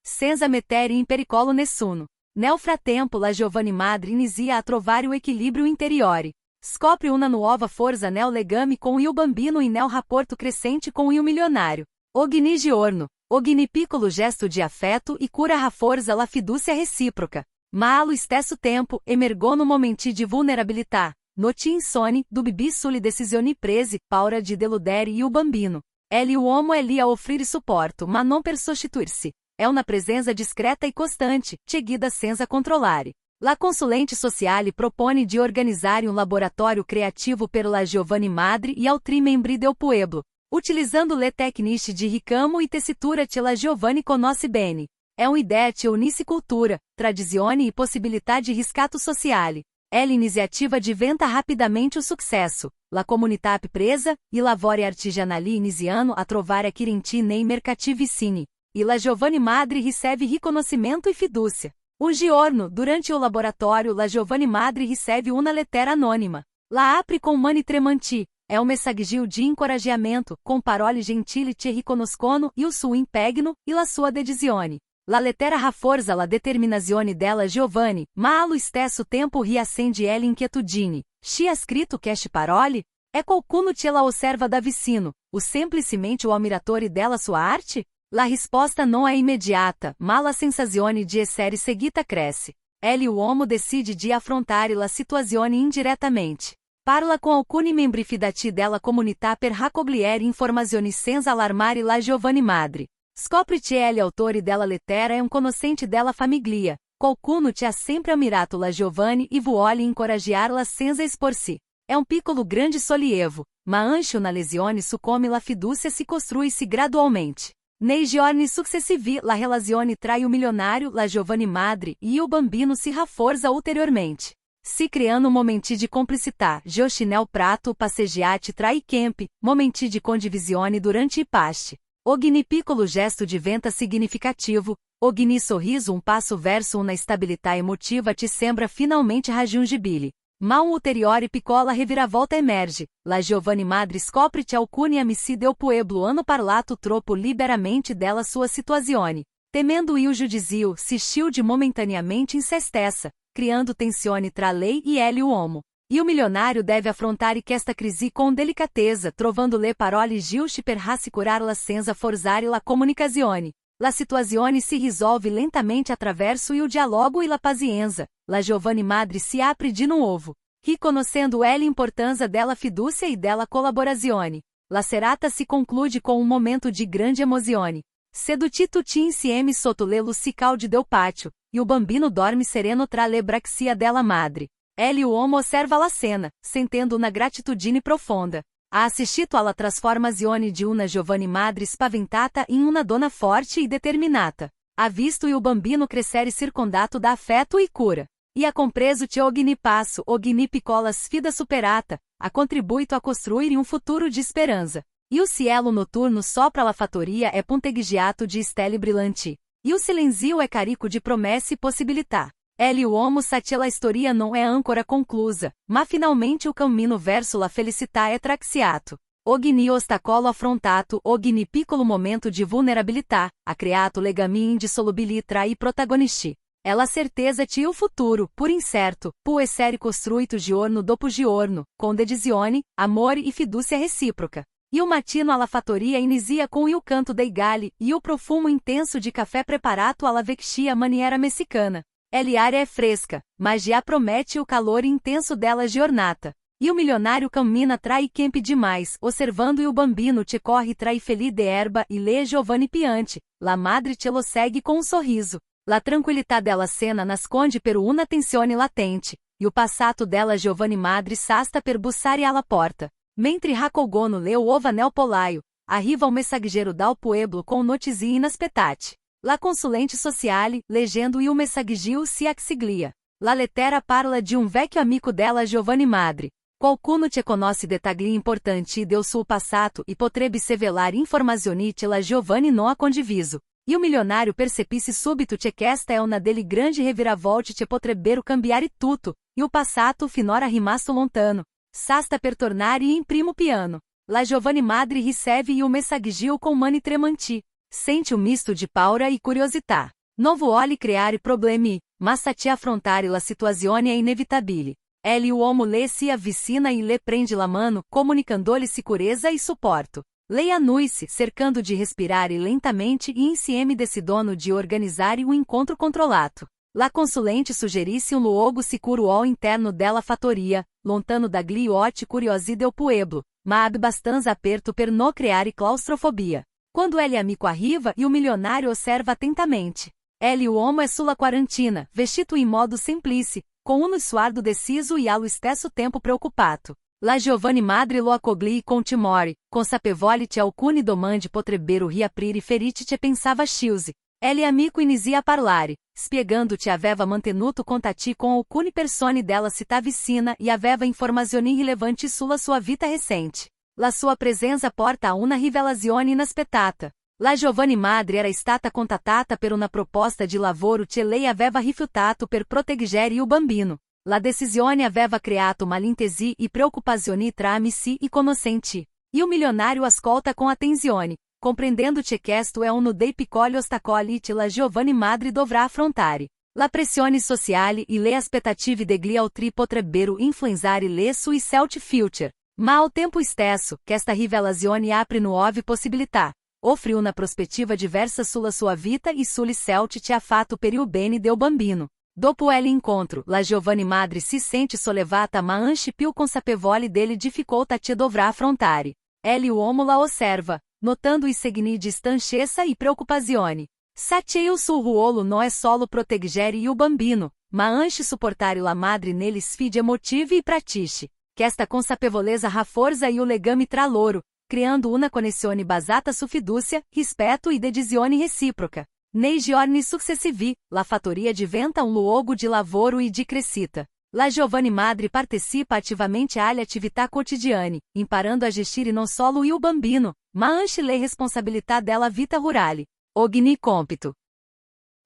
Senza mettere in pericolo nessuno. Nel frattempo la giovane madre inicia a trovare o equilíbrio interiore. Scopre una nuova forza nel legame com il bambino e nel rapporto crescente com il milionário. Ogni giorno, ogni piccolo gesto de affetto e cura rafforza la fiducia recíproca. Ma allo stesso tempo, emergono momenti di vulnerabilità, noti insone, dubbi sulle decisioni prese, paura di deludere il bambino. Ele uomo é lì a offrire supporto, ma non per sostituir-se. É uma presença discreta e constante, seguida senza controllare. La consulente sociale propone di organizzare un laboratório creativo per la giovani madri e altri membri del pueblo, utilizando le tecniche di ricamo e tessitura che la giovani conosce bene. É uma ideia che unisce cultura, tradizione e possibilità di riscatto sociale. É l'iniziativa diventa rapidamente o sucesso. La comunità presa, e lavori artigianali iniziano a trovare a Quirenti nei mercati vicini. E la giovani madre recebe riconoscimento e fiducia. Un giorno, durante o laboratório, la giovani madre recebe uma lettera anônima. La apre com mani tremanti. É um messaggio de encorajamento, com parole gentili che riconoscono il suo impegno e la sua dedizione. La lettera rafforza la determinazione della giovani, ma allo stesso tempo riacende ela inquietudine. Chi ha scritto queste parole? É qualcuno che la osserva da vicino, o semplicemente o ammiratore della sua arte? La risposta não é imediata, ma la sensazione di essere seguita cresce. Ele uomo decide di affrontare la situazione indiretamente. Parla com alcuni membri fidati della comunità per raccogliere informazioni senza allarmare la giovani madre. Scopre che ele autore della lettera è un conoscente della famiglia. Qualcuno che ha sempre ammirato la giovani e vuole incoraggiarla senza esporsi. É um piccolo grande sollievo, ma anche una lesione su come la fiducia si costruisce gradualmente. Nei giorni successivi la relazione tra il milionário, la giovani madre e il bambino si rafforza ulteriormente. Si creando momenti di complicità, Joshi nel prato passeggiate tra i campi, momenti di condivisione durante i pasti. Ogni piccolo gesto diventa significativo, ogni sorriso passo verso una stabilità emotiva ti sembra finalmente raggiungibile. Ma ulteriore piccola reviravolta emerge. La giovani madre scopre che alcuni amici del pueblo hanno parlato troppo liberamente della sua situazione. Temendo il giudizio, si sciolde momentaneamente in se stessa, criando tensione tra lei e ele uomo. E o milionário deve affrontare questa crisi com delicatezza, trovando le parole giuste per rassicurarla senza forzare la comunicazione. La situazione si risolve lentamente attraverso il dialogo e la pazienza. La giovani madre si apre de novo, riconoscendo ela importância della fiducia e della collaborazione. La serata si conclude com um momento de grande emozione. Seduti tutti insieme sotto le luci calde del pátio, e o bambino dorme sereno tra le braccia della madre. Ele uomo osserva la cena, sentendo una gratitudine profonda. Ha assistito alla trasformazione di una giovani madre spaventata in una donna forte e determinata. Ha visto il bambino crescere circondato da affetto e cura. E ha compreso che ogni passo, ogni piccola sfida superata, ha contribuito a costruire um futuro de esperança. E o cielo noturno sopra la fattoria é punteggiato de stelle brillanti. E o silenzio é carico de promessa e possibilità. Ele uomo sa che la storia não é ancora conclusa, ma finalmente o cammino verso la felicità è traxiato. Ogni ostacolo affrontato, ogni piccolo momento di vulnerabilità, ha creato legami indissolubili tra i protagonisti. É la certeza che il futuro, pur incerto, può essere costruito giorno dopo giorno, com dedizione, amore e fiducia recíproca. E o mattino alla fattoria inizia com il canto dei galli e o profumo intenso de café preparado alla vecchia maniera messicana. L'aria é fresca, mas já promete o calor intenso della giornata. E o milionário cammina tra i campi demais, observando il bambino che corre tra i feli de erba e le giovani piante. La madre ce lo segue com um sorriso. La tranquillità della cena nasconde per una tensione latente, e o passato della giovani madre s'asta per bussare alla porta. Mentre raccolgono le uova nel polaio, arriva o messaggero dal pueblo com notizie inaspettate. La consulente sociale, leggendo il messaggio si acciglia. La lettera parla de um vecchio amico della giovani madre. Qualcuno che conosce dettagli importanti del suo passato e potrebbe sevelar informazioni che la giovani non ha condiviso. E o milionário percepisce subito che questa è una delle grandi reviravolti che potrebbero cambiare tutto, e o passato finora rimasto lontano. S'asta per tornare in primo piano. La giovani madre riceve il messaggio com mani tremanti. Sente um misto de paura e curiosità. Non vuole creare problemi, ma sa che affrontare la situazione è inevitabile. Ele uomo le si avvicina e le prende la mano, comunicando-lhe sicurezza e suporto. Lei annui-se, cercando de respirare lentamente e insieme decidono de organizzare um encontro controlato. La consulente suggerisse um luogo sicuro ao interno della fattoria, lontano da gliote curiosi del pueblo, ma abbastanza aperto per no creare claustrofobia. Quando ele amico arriva e o milionário observa atentamente. Ele uomo é sulla quarantina, vestito in modo semplice, com uno sguardo deciso e allo stesso tempo preoccupato. La giovane madre lo accoglie con timore, consapevole che alcune domande potrebbero riaprire ferite che pensava Chilse. Ele amico inizia a parlare, spiegando che aveva mantenuto contatti con alcune persone della città vicina e aveva informazioni rilevanti sulla sua vita recente. La sua presenza porta a una rivelazione inaspettata. La giovane madre era stata contattata per una proposta di lavoro che lei aveva rifiutato per proteggere il bambino. La decisione aveva creato malintesi e preoccupazioni tra amici e conoscenti. Il milionario ascolta con attenzione, compreendendo che questo è uno dei piccoli ostacoli che la giovane madre dovrà affrontare. La pressione sociale e le aspettative degli altri potrebbero influenzare le sue scelte future. Ma ao tempo stesso, questa rivelazione apre nuove possibilità. Offre una prospettiva diversa sulla sua vita e sulle scelte che ha fatto per il bene del bambino. Dopo l'incontro, la giovane madre si sente sollevata ma anche più consapevole delle difficoltà che dovrà affrontare. Ele uomo la osserva, notando i segni di stanchezza e preoccupazione. Sa che il suo ruolo non è solo proteggere il bambino, ma anche supportare la madre nelle sfide emotive e pratiche. Questa consapevolezza rafforza il legame tra loro, criando una connessione basata su fiducia, rispetto e decisione reciproca. Nei giorni successivi, la fattoria diventa un luogo di lavoro e di crescita. La giovane madre partecipa ativamente alle attività quotidiane, imparando a gestire non solo il bambino, ma anche le responsabilità della vita rurale. Ogni compito.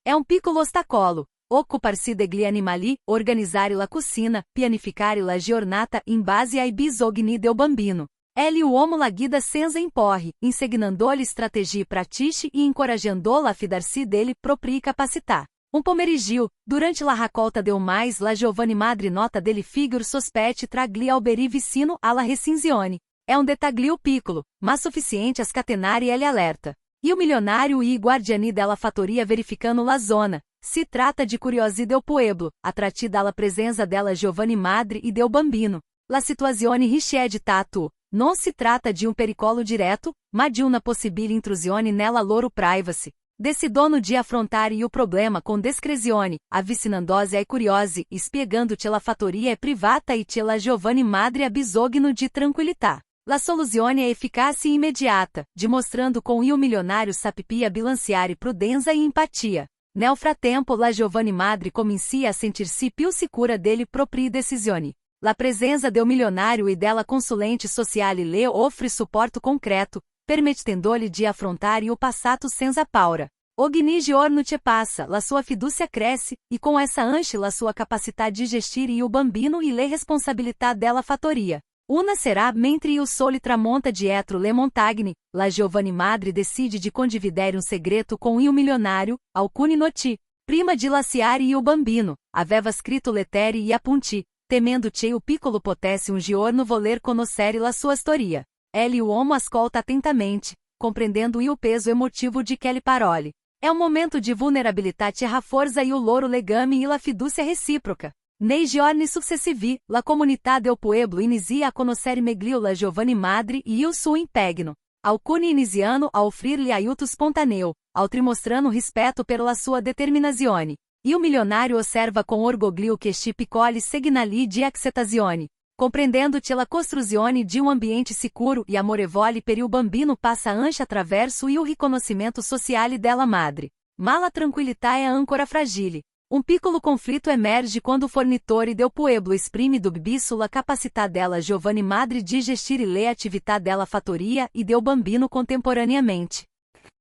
È un piccolo ostacolo. Occupar-se degli animali, organizzare la cucina, pianificare la giornata in base ai bisogni del bambino. Ele uomo la guida senza imporre, insegnando-lhe strategie pratiche e encorajando-la a fidarsi dele proprie capacità. Um pomeriggio, durante la raccolta del mais la giovane madre nota delle figure sospette tra gli alberi vicino alla recinzione. È un dettaglio piccolo, ma sufficiente a scatenare ele alerta. E o milionário e guardiani della fattoria verificando la zona. Si tratta di curiosi del pueblo, attratti dalla presenza della giovane madre e del bambino. La situazione richiede di tatto. Non si tratta di un pericolo direto, ma di una possibile intrusione nella loro privacy. Decidono di affrontare il problema con discrezione, avvicinandosi ai curiosi, spiegando che la fattoria è privata e che la giovane madre ha bisogno di tranquillità. La soluzione è efficace e immediata, dimostrando com il milionário sappia bilanciare prudenza e empatia. Nel frattempo la giovane madre comincia a sentir-se più sicura delle proprie decisioni. La presenza del milionário e della consulente sociale le offre supporto concreto, permettendo-lhe di affrontare il passato senza paura. Ogni giorno che passa, la sua fiducia cresce, e com essa anche la sua capacità di gestire il bambino e le responsabilità della fattoria. Una será mentre il sole tramonta dietro le montagne, la giovane madre decide de condividere um segredo com il milionário, alcune noti. Prima di lasciare il bambino, aveva scritto lettere e appunti, temendo che il piccolo potesse un giorno voler conoscere la sua storia. Ele uomo ascolta atentamente, compreendendo il peso emotivo de quelle parole. É um momento de vulnerabilità che rafforza il loro legame e la fiducia recíproca. Nei giorni successivi, la comunità del pueblo inicia a conoscere meglio la giovane madre e il suo impegno. Alcuni iniziano a offrir-lhe aiuto spontaneo, altri mostrando rispetto per la sua determinazione. Il milionário osserva com orgoglio che sti piccoli segnali di accettazione. Compreendendo che la costruzione di un ambiente sicuro e amorevole per il bambino passa anche attraverso il riconoscimento sociale della madre. Ma la tranquillità è ancora fragile. Um piccolo conflitto emerge quando o fornitore del pueblo esprime dubbi sulla capacità della giovane madre di gestire le attività della fattoria e del bambino contemporaneamente.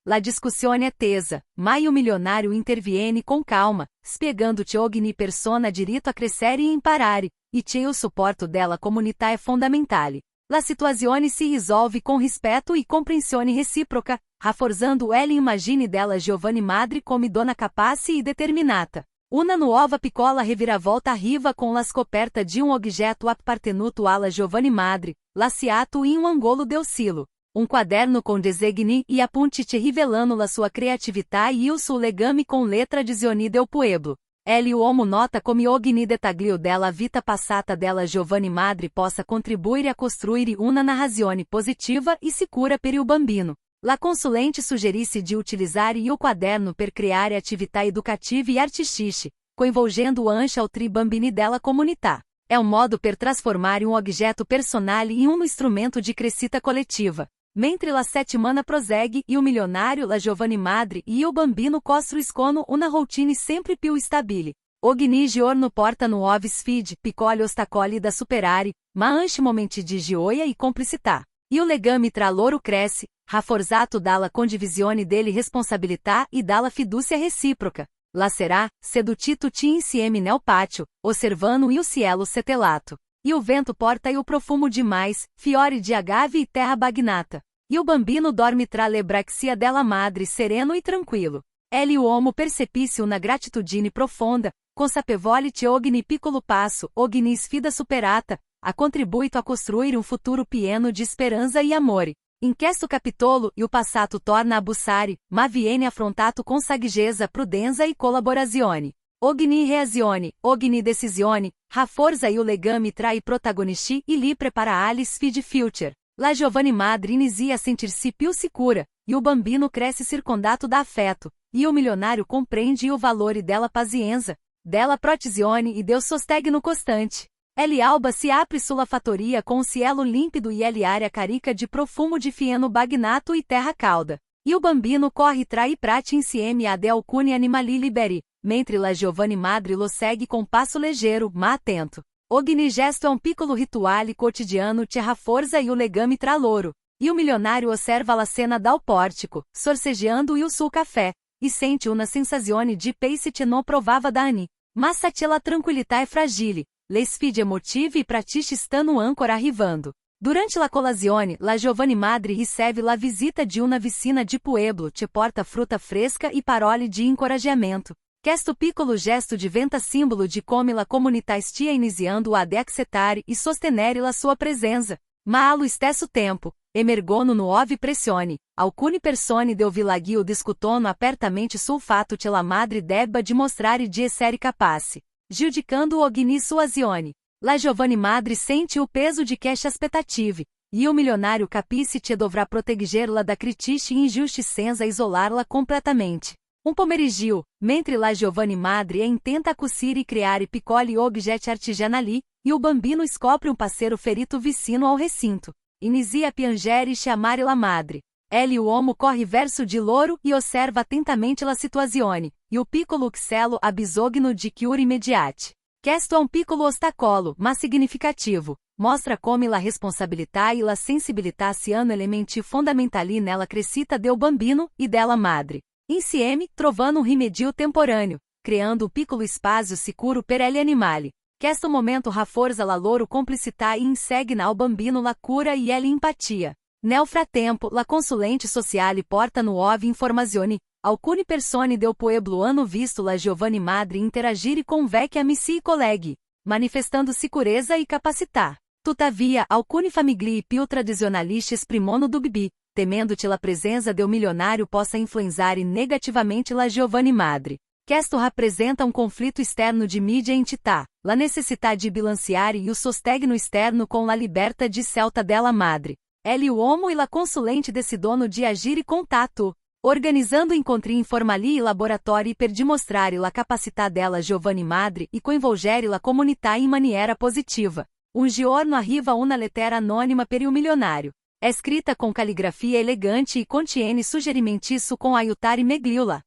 La discussione è tesa, ma il milionário interviene com calma, spiegando che ogni persona ha diritto a crescere e imparare, e che il supporto della comunità è fondamentale. La situazione si risolve com rispetto e compreensão recíproca, rafforzando l'immagine della giovane madre come dona capace e determinata. Una nuova piccola reviravolta arriva com la scoperta de um objeto appartenuto alla giovane madre, lasciato in un angolo del silo. Um quaderno com desegni e appunti che rivelando la sua criatividade e il suo legame com le tradizioni del pueblo. Ele uomo nota come ogni dettaglio della vita passata della giovane madre possa contribuire a costruire una narrazione positiva e sicura per il bambino. La consulente suggerisse di utilizzare il quaderno per criare attività educative e artistiche, coinvolgendo anche altri bambini della comunità. É um modo per trasformare um objeto personale em um instrumento de crescita coletiva. Mentre la settimana prosegue e o milionário, la giovane madre e o bambino costruiscono una routine sempre più stabile. Ogni giorno portano nuove sfide, piccoli ostacoli da superare, ma anche momenti di gioia e complicità. E o legame tra loro cresce, rafforzato dalla condivisione delle responsabilità e dalla fiducia recíproca. Lá será, sedutito ti insieme nel pátio, osservando il cielo setelato. E o vento porta il profumo de mais, fiore de agave e terra bagnata. E o bambino dorme tra le braccia della madre sereno e tranquillo. Ele uomo percepisce una gratitudine profonda, consapevole che ogni piccolo passo, ogni sfida superata, ha contribuito a costruire um futuro pieno de esperança e amore. In questo capitolo, il passato torna a bussare, ma viene affrontato con saggezza, prudenza e collaborazione. Ogni reazione, ogni decisione, rafforza il legame tra i protagonisti e li prepara alle sfide future. La giovane madre inicia a sentir-se più sicura, e o bambino cresce circondato da afeto, e o milionário compreende o valore della pazienza, della protezione e del sostegno costante. Ele alba se apre sulla fattoria com um cielo límpido e ele área carica de profumo de fieno bagnato e terra calda. E o bambino corre tra i prati insieme ad alcuni animali liberi, mentre la giovane madre lo segue com passo ligeiro, ma atento. Ogni gesto é um piccolo rituale quotidiano che rafforza il legame tra loro. E o milionário osserva la cena dal pórtico, sorcegiando il suo caffè, e sente una sensazione di pace che non provava da anni. Ma la tranquillità è fragile. Le sfide emotive e pratiche stanno ancora arrivando. Durante la colazione, la giovane madre riceve la visita di una vicina di pueblo che porta frutta fresca e parole de incoraggiamento. Questo piccolo gesto diventa símbolo de come la comunità stia iniziando ad accettare e sostenere la sua presenza. Ma allo stesso tempo, emergono nuove pressioni. Alcune persone del villaggio discutono apertamente sul fatto che la madre debba dimostrare di essere capace. Giudicando ogni sua azione. La giovane madre sente o peso de queste aspettative, e o milionário capisce che dovrà proteggerla da critiche e injustiças a isolarla completamente. Um pomerigio, mentre la giovane madre é intenta a cucire e criare piccoli oggetti artigianali, e o bambino scopre um parceiro ferito vicino ao recinto. Inicia a piangere e chamare la madre. Ele uomo corre verso di loro e osserva attentamente la situazione, e o piccolo uccello ha bisogno di cure immediate. Questo è un piccolo ostacolo, ma significativo. Mostra come la responsabilità e la sensibilità siano elementi fondamentali nella crescita del bambino e della madre. Insieme, trovando um rimedio temporâneo, criando um piccolo spazio sicuro per gli animali. Questo momento rafforza la loro complicità e insegna ao bambino la cura e l'empatia. Nel frattempo, la consulente sociale porta nuove informazioni. Alcune persone del pueblo hanno visto la giovane madre interagire com vecchi amici e colleghi, manifestando sicurezza e capacità. Tuttavia, alcune famiglie più tradizionalisti esprimono dubbi, temendo que la presença del milionário possa influenzare negativamente la giovane madre. Questo rappresenta um conflito externo de mídia e entità, la necessità de bilanciare e o sostegno externo com la libertà de scelta della madre. Ele uomo e la consulente decidono de agir e contato, organizando incontri informali e laboratori per dimostrare la capacità della giovane madre e coinvolgere la comunità in maniera positiva. Um giorno arriva una lettera anônima per il milionário. É escrita com caligrafia elegante e contiene suggerimentiço com aiutare meglio la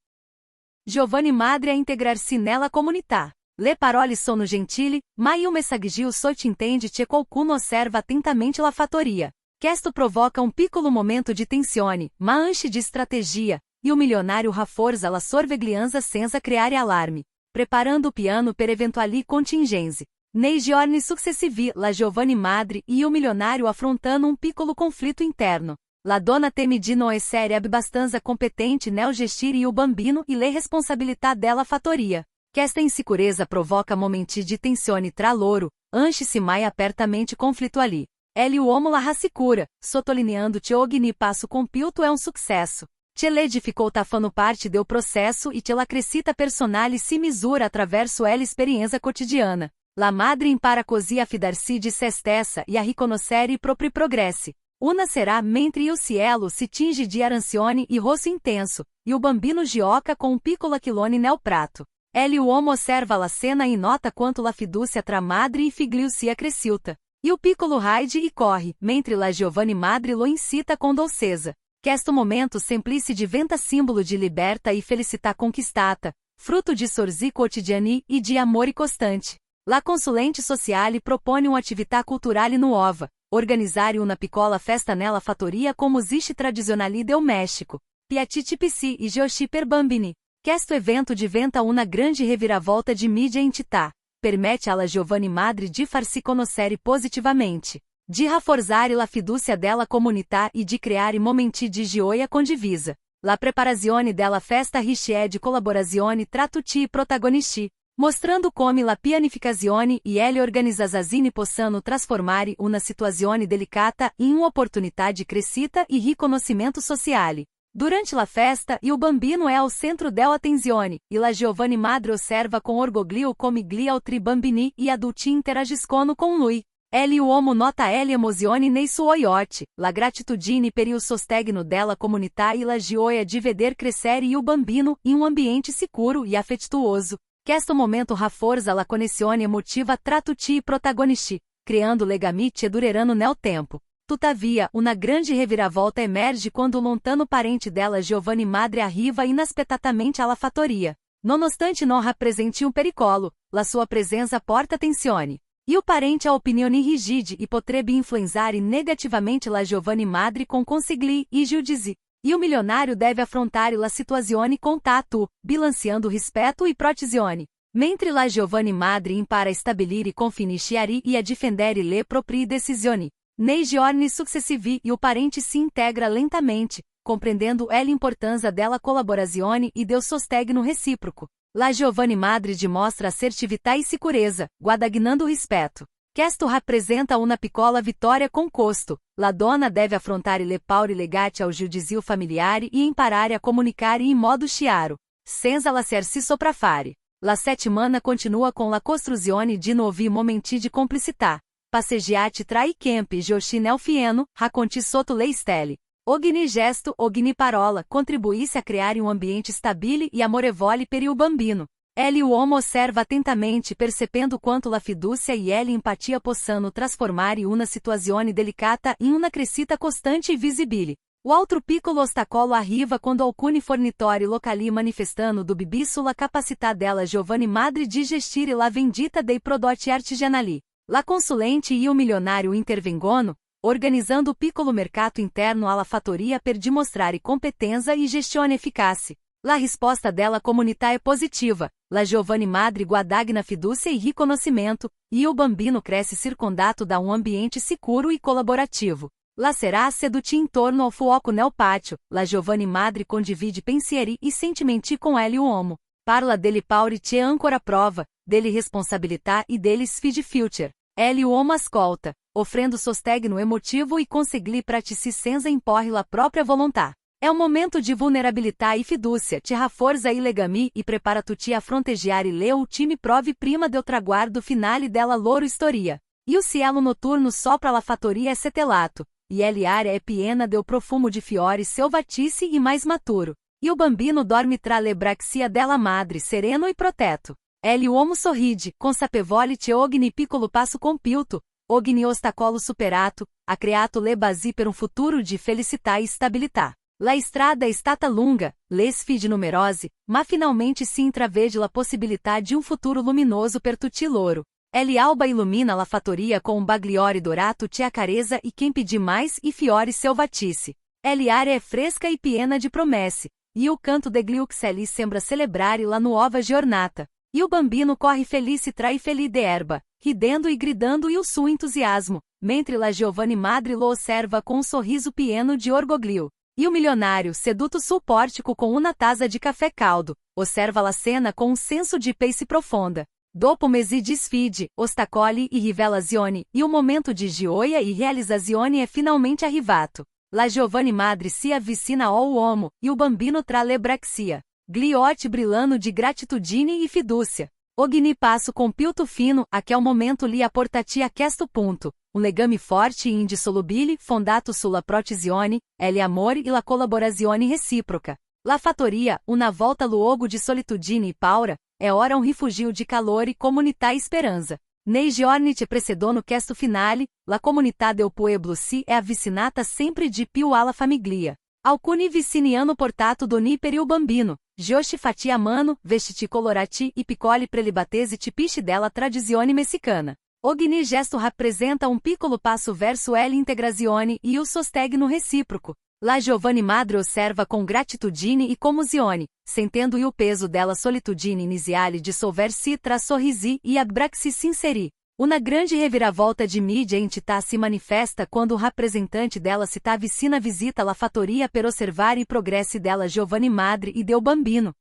giovane madre a integrarsi nella comunità. Le parole sono gentili, ma il messaggio sottintende che qualcuno osserva attentamente la fattoria. Questo provoca um piccolo momento de tensione, ma anche de strategia, e o milionário rafforza la sorveglianza senza creare alarme, preparando o piano per eventuali contingenze. Nei giorni successivi, la giovane madre e o milionário affrontano um piccolo conflitto interno. La donna teme di non essere abbastanza competente nel gestire il bambino e le responsabilità della fattoria. Questa insicurezza provoca momenti de tensione tra loro, anche se mai apertamente conflittuali. Ele uomo la rassicura, sottolineando che ogni passo compiuto é um sucesso. Che l'edificou fanno parte del processo e che la crescita personale si misura attraverso l'esperienza quotidiana. La madre impara così a fidarsi di se stessa e a riconoscere i propri progressi. Una será mentre il cielo si tinge di arancione e rosso intenso, e o bambino gioca com um piccolo aquilone nel prato. Ele uomo osserva la cena e nota quanto la fiducia tra madre e figlio sia cresciuta. E o piccolo ride e corre, mentre la giovane madre lo incita com dolcezza. Questo momento semplice diventa símbolo de libertà e felicità conquistata, fruto de sorsi quotidiani e de amore costante. La consulente sociale propone attività culturale nuova, organizzare una piccola festa nella fattoria com musiche tradizionali del México, piatti tipici e giochi per bambini. Questo evento diventa una grande reviravolta de mídia e entità, permette alla giovane madre de farsi conoscere positivamente, de rafforzare la fiducia della comunità e de creare momenti di gioia condivisa. La preparazione della festa richiede de collaborazione tra tutti i protagonisti, mostrando come la pianificazione e le organizzazione possano trasformare una situazione delicata in un'opportunità di crescita e riconoscimento sociale. Durante la festa, il bambino è al centro dell'attenzione, e la giovane madre osserva con orgoglio come gli altri bambini e adulti interagiscono con lui. Ele uomo nota le emozioni nei suoi occhi, la gratitudine per il sostegno della comunità e la gioia di veder crescere il bambino in un ambiente sicuro e affettuoso. Questo momento rafforza la connessione emotiva tra tutti i protagonisti, creando legami che dureranno nel tempo. Tuttavia, una grande reviravolta emerge quando o lontano parente della giovane madre arriva inaspettatamente alla fattoria. Nonostante non rappresenti um pericolo, la sua presença porta attenzione. E o parente ha opinioni rigide e potrebbe influenzare negativamente la giovane madre com consigli e giudizi. E o milionário deve affrontare la situazione com tato, bilanciando rispetto e protezione. Mentre la giovane madre impara a stabilire confinisciari e a difendere le proprie decisioni. Nei giorni successivi e o parente se integra lentamente, compreendendo l'importância della collaborazione e del sostegno recíproco. La giovane madre dimostra assertività e sicurezza, guadagnando rispetto. Questo rappresenta una piccola vittoria com costo. La donna deve affrontare le paure legate ao giudizio familiare e imparare a comunicare in modo chiaro, senza lasciarsi sopraffare. La settimana continua com la costruzione di nuovi momenti di complicità. Passeggiate tra i campi giochi nel fieno, racconti sotto le stelle. Ogni gesto, ogni parola contribuisse a creare um ambiente stabile e amorevole per il bambino. Ele uomo osserva atentamente percebendo quanto la fiducia e empatia possano trasformare una situazione delicata in una crescita costante e visibile. O altro piccolo ostacolo arriva quando alcuni fornitori locali manifestano do bibi sulla capacità della giovane madre di gestire la vendita dei prodotti artigianali. La consulente e o milionário intervengono, organizzando o piccolo mercato interno alla fattoria per dimostrare competenza e gestione efficace. La risposta della comunità é positiva, la giovane madre guadagna fiducia e riconoscimento, e o bambino cresce circundato da um ambiente seguro e colaborativo. La será seduti in torno ao fuoco nel pátio, la giovane madre condivide pensieri e sentimenti com ele uomo. Parla dele paure che ancora prova, dele responsabilità e dele sfide future. Ele uomo ascolta, offrendo sostegno emotivo e consegli pratici senza imporre la própria volontà. É um momento de vulnerabilità e fiducia, te rafforza i legami e prepara tutti a fronteggiare le ultime prove prima del traguardo finale della loro storia. E o cielo noturno sopra la fattoria é setelato, e l'aria é piena del profumo de fiori selvatici e mais maturo. E o bambino dorme tra le braccia della madre sereno e protetto. Ele uomo sorride, consapevole che ogni piccolo passo compiuto, ogni ostacolo superato, ha creato le basi per un futuro di felicità e stabilità. La strada è stata lunga, le sfide numerose, ma finalmente si intravede la possibilità de um futuro luminoso per tutti loro. Ele alba illumina la fattoria com um bagliore dorato che accarezza e quem pedir mais e fiori selvatici. Ele aria é fresca e piena de promesse, e o canto degli uccelli sembra celebrare la nuova giornata. E o bambino corre felice tra i feli de erba, ridendo e gridando e o suo entusiasmo, mentre la giovane madre lo osserva com um sorriso pieno de orgoglio. E o milionário, seduto sul pórtico com uma taça de café caldo, osserva la cena com um senso de pace profunda. Dopo mesi di sfide, ostacoli e rivelazione, e o momento di gioia e realizzazione é finalmente arrivato. La giovane madre si avvicina ao uomo, e o bambino tra le braccia. Gli occhi brillano di gratitudine e fiducia. Ogni passo compiuto fino, a che al momento li apportati a questo punto. Un legame forte e indissolubile, fondato sulla protezione, l'amore e la collaborazione reciproca. La fattoria, una volta luogo di solitudine e paura, è ora un rifugio di calore, comunità e speranza. Nei giorni che precedono questo finale, la comunità del pueblo si è avvicinata sempre di più alla famiglia. Alcuni vicini hanno portato doni per il bambino, Joshi fatti a mano, vestiti colorati e piccoli prelibatesi tipici della tradizione messicana. Ogni gesto rappresenta un piccolo passo verso l'integrazione e il sostegno reciproco. La giovane madre osserva com gratitudine e comozione, sentendo il peso della solitudine iniziale dissolver-se tra sorrisi e abbracci sinceri. Una grande reviravolta de mídia e entità se manifesta quando o representante dela se vicina visita la fattoria per osservar i progressi della giovane madre e del bambino.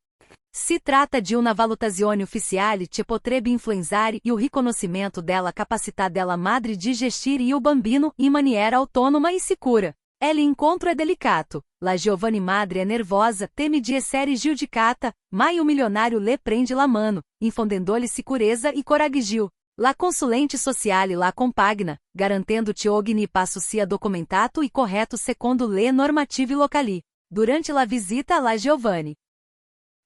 Si trata de uma valutazione ufficiale che potrebbe influenzare e o riconoscimento della capacità della madre de gestir e o bambino in maniera autônoma e sicura. El encontro é delicato, la giovane madre é nervosa, teme de essere giudicata, mas o milionário le prende la mano, infondendo-lhe sicurezza e coraggio. La consulente sociale la accompagna, garantendo-te ogni passo sia documentato e correto secondo le normative locali. Durante la visita la giovane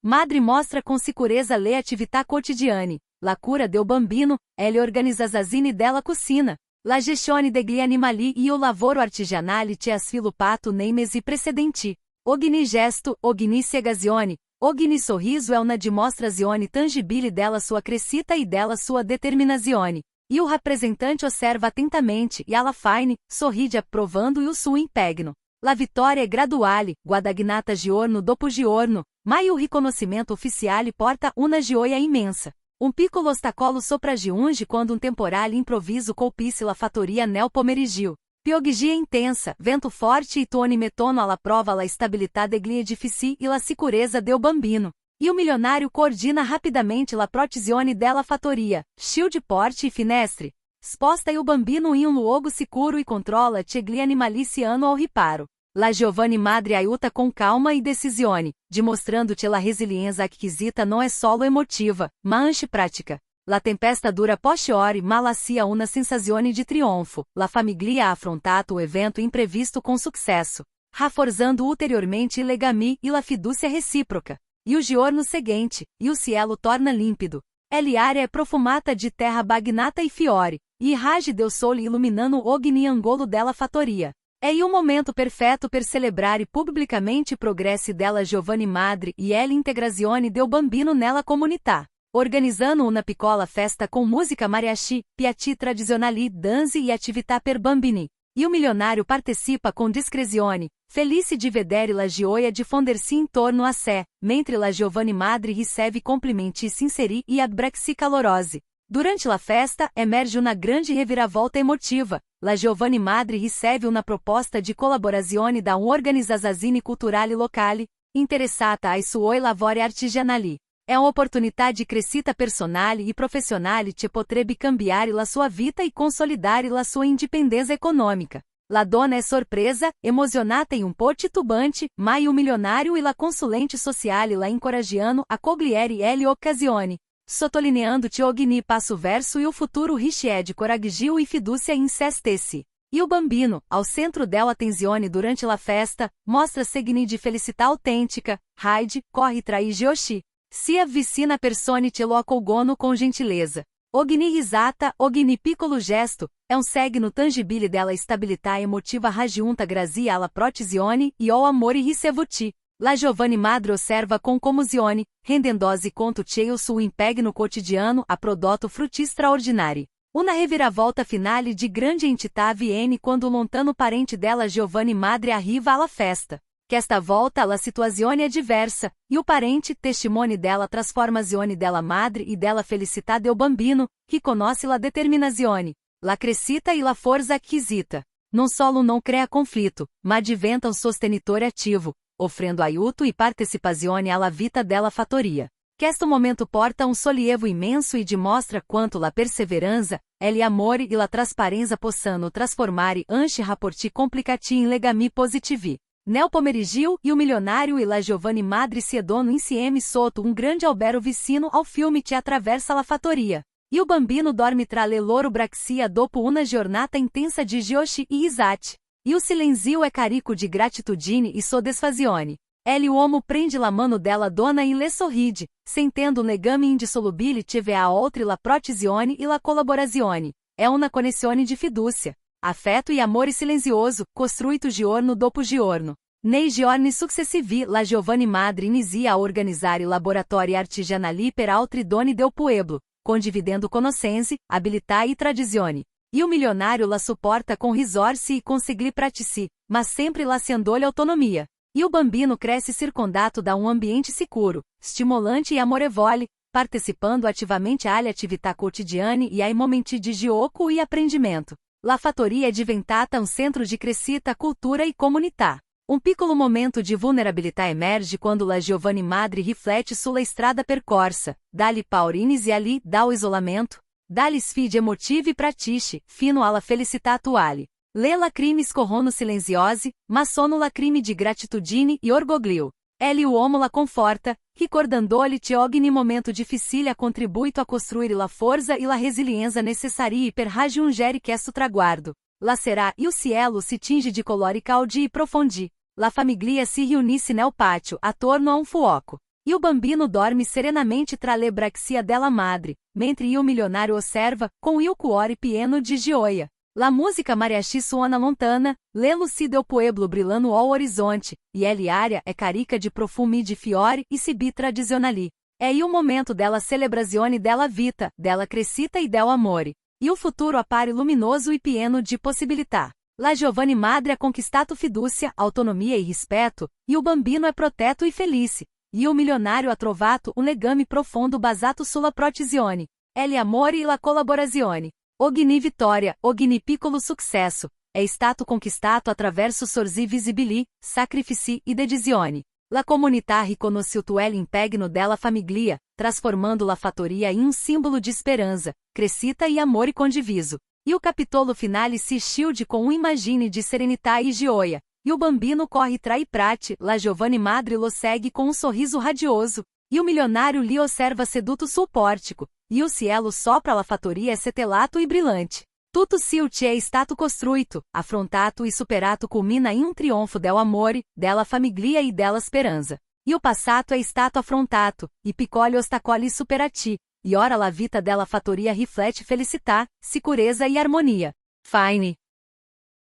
madre mostra com sicurezza le attività quotidiane, la cura del bambino, le organizzazione della cucina, la gestione degli animali e o lavoro artigianale che ha sviluppato nei mesi precedenti. Ogni gesto, ogni spiegazione, ogni sorriso è una dimostrazione tangibile della sua crescita e della sua determinazione. E o rappresentante osserva attentamente e alla fine, sorride approvando il suo impegno. La vittoria è graduale, guadagnata giorno dopo giorno, ma o riconoscimento ufficiale porta una gioia immensa. Um piccolo ostacolo sopraggiunge quando um temporal improviso colpisse la fattoria nel pomeriggio. Pioggia intensa, vento forte e tuoni mettono alla prova la stabilità degli edifici e la sicurezza del bambino. E o milionário coordina rapidamente la protezione della fattoria, shield porte e finestre. Sposta il bambino in un luogo sicuro e controla che gli animali siano ao riparo. La giovane madre aiuta com calma e decisione, dimostrando-te la resiliência acquisita não é solo emotiva, ma anche pratica. La tempesta dura post-ore ma lascia una sensazione di trionfo. La famiglia ha affrontato o evento imprevisto com sucesso, rafforzando ulteriormente il legame e la fiducia recíproca. E o giorno seguinte, e o cielo torna límpido. L'aria è profumata di terra bagnata e fiori, e i raggi del sole iluminano ogni angolo della fattoria. É o momento perfeito per celebrare pubblicamente i progressi della giovane madre e l'integrazione del bambino nella comunità. Organizzando una piccola festa com música mariachi, piatti tradizionali, danze e attività per bambini. E o milionário participa com discrezione, felice di vedere la gioia diffondersi intorno a sé, mentre la giovane madre riceve complimenti sinceri e abbracci calorosi. Durante la festa, emerge una grande reviravolta emotiva. La giovane madre riceve una proposta di collaborazione da un'organizzazione culturale locale, interessata ai suoi lavori artigianali. È un'opportunità di crescita personale e professionale che potrebbe cambiare la sua vita e consolidare la sua indipendenza econômica. La donna è sorpresa, emozionata e un po' titubante, ma o milionário e la consulente sociale la incoraggiano a cogliere le occasioni, sottolineando-te ogni passo verso il futuro ricche di coraggio e fiducia in se stessi. E o bambino, ao centro della attenzione durante la festa, mostra segni di felicità autêntica. Hyde corre tra i Joshi. Si avvicina persone che lo accolgono com gentileza. Ogni risata, ogni piccolo gesto, è un segno tangibile della stabilità emotiva raggiunta grazie alla protezione e ao amore ricevuti. La giovane madre osserva com comozione, rendendo-se conto che il suo impegno quotidiano ha prodotto frutti straordinari. Una reviravolta finale di grande entità avviene quando o lontano parente della giovane madre arriva alla festa. Questa volta la situazione è diversa, e o parente testimone della trasformazione della madre e della felicità del bambino, riconosce la determinazione, la crescita e la forza acquisita. Non solo não crea conflito, ma diventa um sostenitore ativo, offrendo aiuto e partecipazione alla vita della fattoria. Questo momento porta un sollievo immenso e dimostra quanto la perseveranza e l'amore e la trasparenza possano trasformare anche rapporti complicati in legami positivi. Nel pomeriggio, o milionário e la giovane madre siedono insieme sotto un grande albero vicino ao fiume che attraversa la fattoria. E o bambino dorme tra le loro braccia dopo una giornata intensa di Yoshi e Isate. E o silenzio é carico de gratitudine e soddisfazione. Ele uomo prende la mano della donna e le sorride, sentendo un legame indissolubile tive a oltre la protezione e la collaborazione. É una connessione di fiducia, affetto e amore silenzioso, costruito giorno dopo giorno. Nei giorni successivi la giovane madre inicia a organizzare laboratori artigianali per altri doni del pueblo, condividendo conoscenze, abilità e tradizioni. E o milionário la suporta com risorse e consigli pratici, mas sempre lasciando-lhe autonomia. E o bambino cresce circundato da um ambiente seguro, stimolante e amorevole, participando ativamente alle attività quotidiane e ai momenti di gioco e aprendimento. La fattoria è diventata un centro di crescita cultura e comunità. Um piccolo momento de vulnerabilità emerge quando la giovane madre riflette sulla strada percorsa, dalle paurines e ali, dal isolamento, dalle sfide emotive e pratici, fino alla felicità attuale. Le lacrime scorrono silenziose, ma sono lacrime di gratitudine e orgoglio. Ele uomo la conforta, ricordando-lhe che ogni momento difficile ha contribuito a costruire la forza e la resilienza necessarie per raggiungere questo traguardo. La sera e o cielo si tinge de colori caldi e profondi. La famiglia si riunisce nel pátio, attorno a um fuoco. E o bambino dorme serenamente tra le braccia della madre, mentre o milionário osserva, com il cuore pieno di gioia. La música mariachi suona lontana, le luci del pueblo brilhando ao horizonte, e ele área é carica de profumi di fiori e cibi tradizionali. É o momento della celebrazione della vita, della crescita e del amore. E o futuro appare luminoso e pieno de possibilità. La giovane madre ha conquistato fiducia, autonomia e rispetto, e o bambino è protetto e felice. E o milionário ha trovato un legame profondo basato sulla protezione. Ele amore e la collaborazione. Ogni vittoria, ogni piccolo successo, è stato conquistato attraverso sorsi visibili, sacrifici e dedizione. La comunità riconosciuto l'impegno della famiglia, trasformando la fattoria in un simbolo di speranza, crescita e amore condiviso. E o capitolo finale si chiude com uma imagine de serenità e gioia. E o bambino corre tra i prati, la giovane madre lo segue com um sorriso radioso. E o milionário lhe osserva seduto sul pórtico. E o cielo sopra la fattoria è setelato e brilhante. Tutto ciò che è stato costruito, affrontato e superato culmina in un trionfo del amore, della famiglia e della speranza. E o passato è stato affrontato, e piccoli ostacoli superati. E ora la vita della fattoria riflette felicità, sicurezza e armonia. Fine.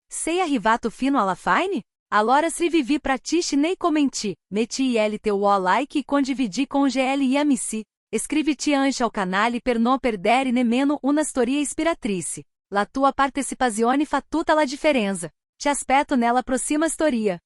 Sei arrivato fino alla fine? Allora scrivi pratici nei commenti, metti il teu like e condividi com GL e amici. Iscriviti anche ao canale per non perdere nemmeno una storia ispiratrice. La tua partecipazione fa tutta la differenza. Ti aspetto nella prossima storia.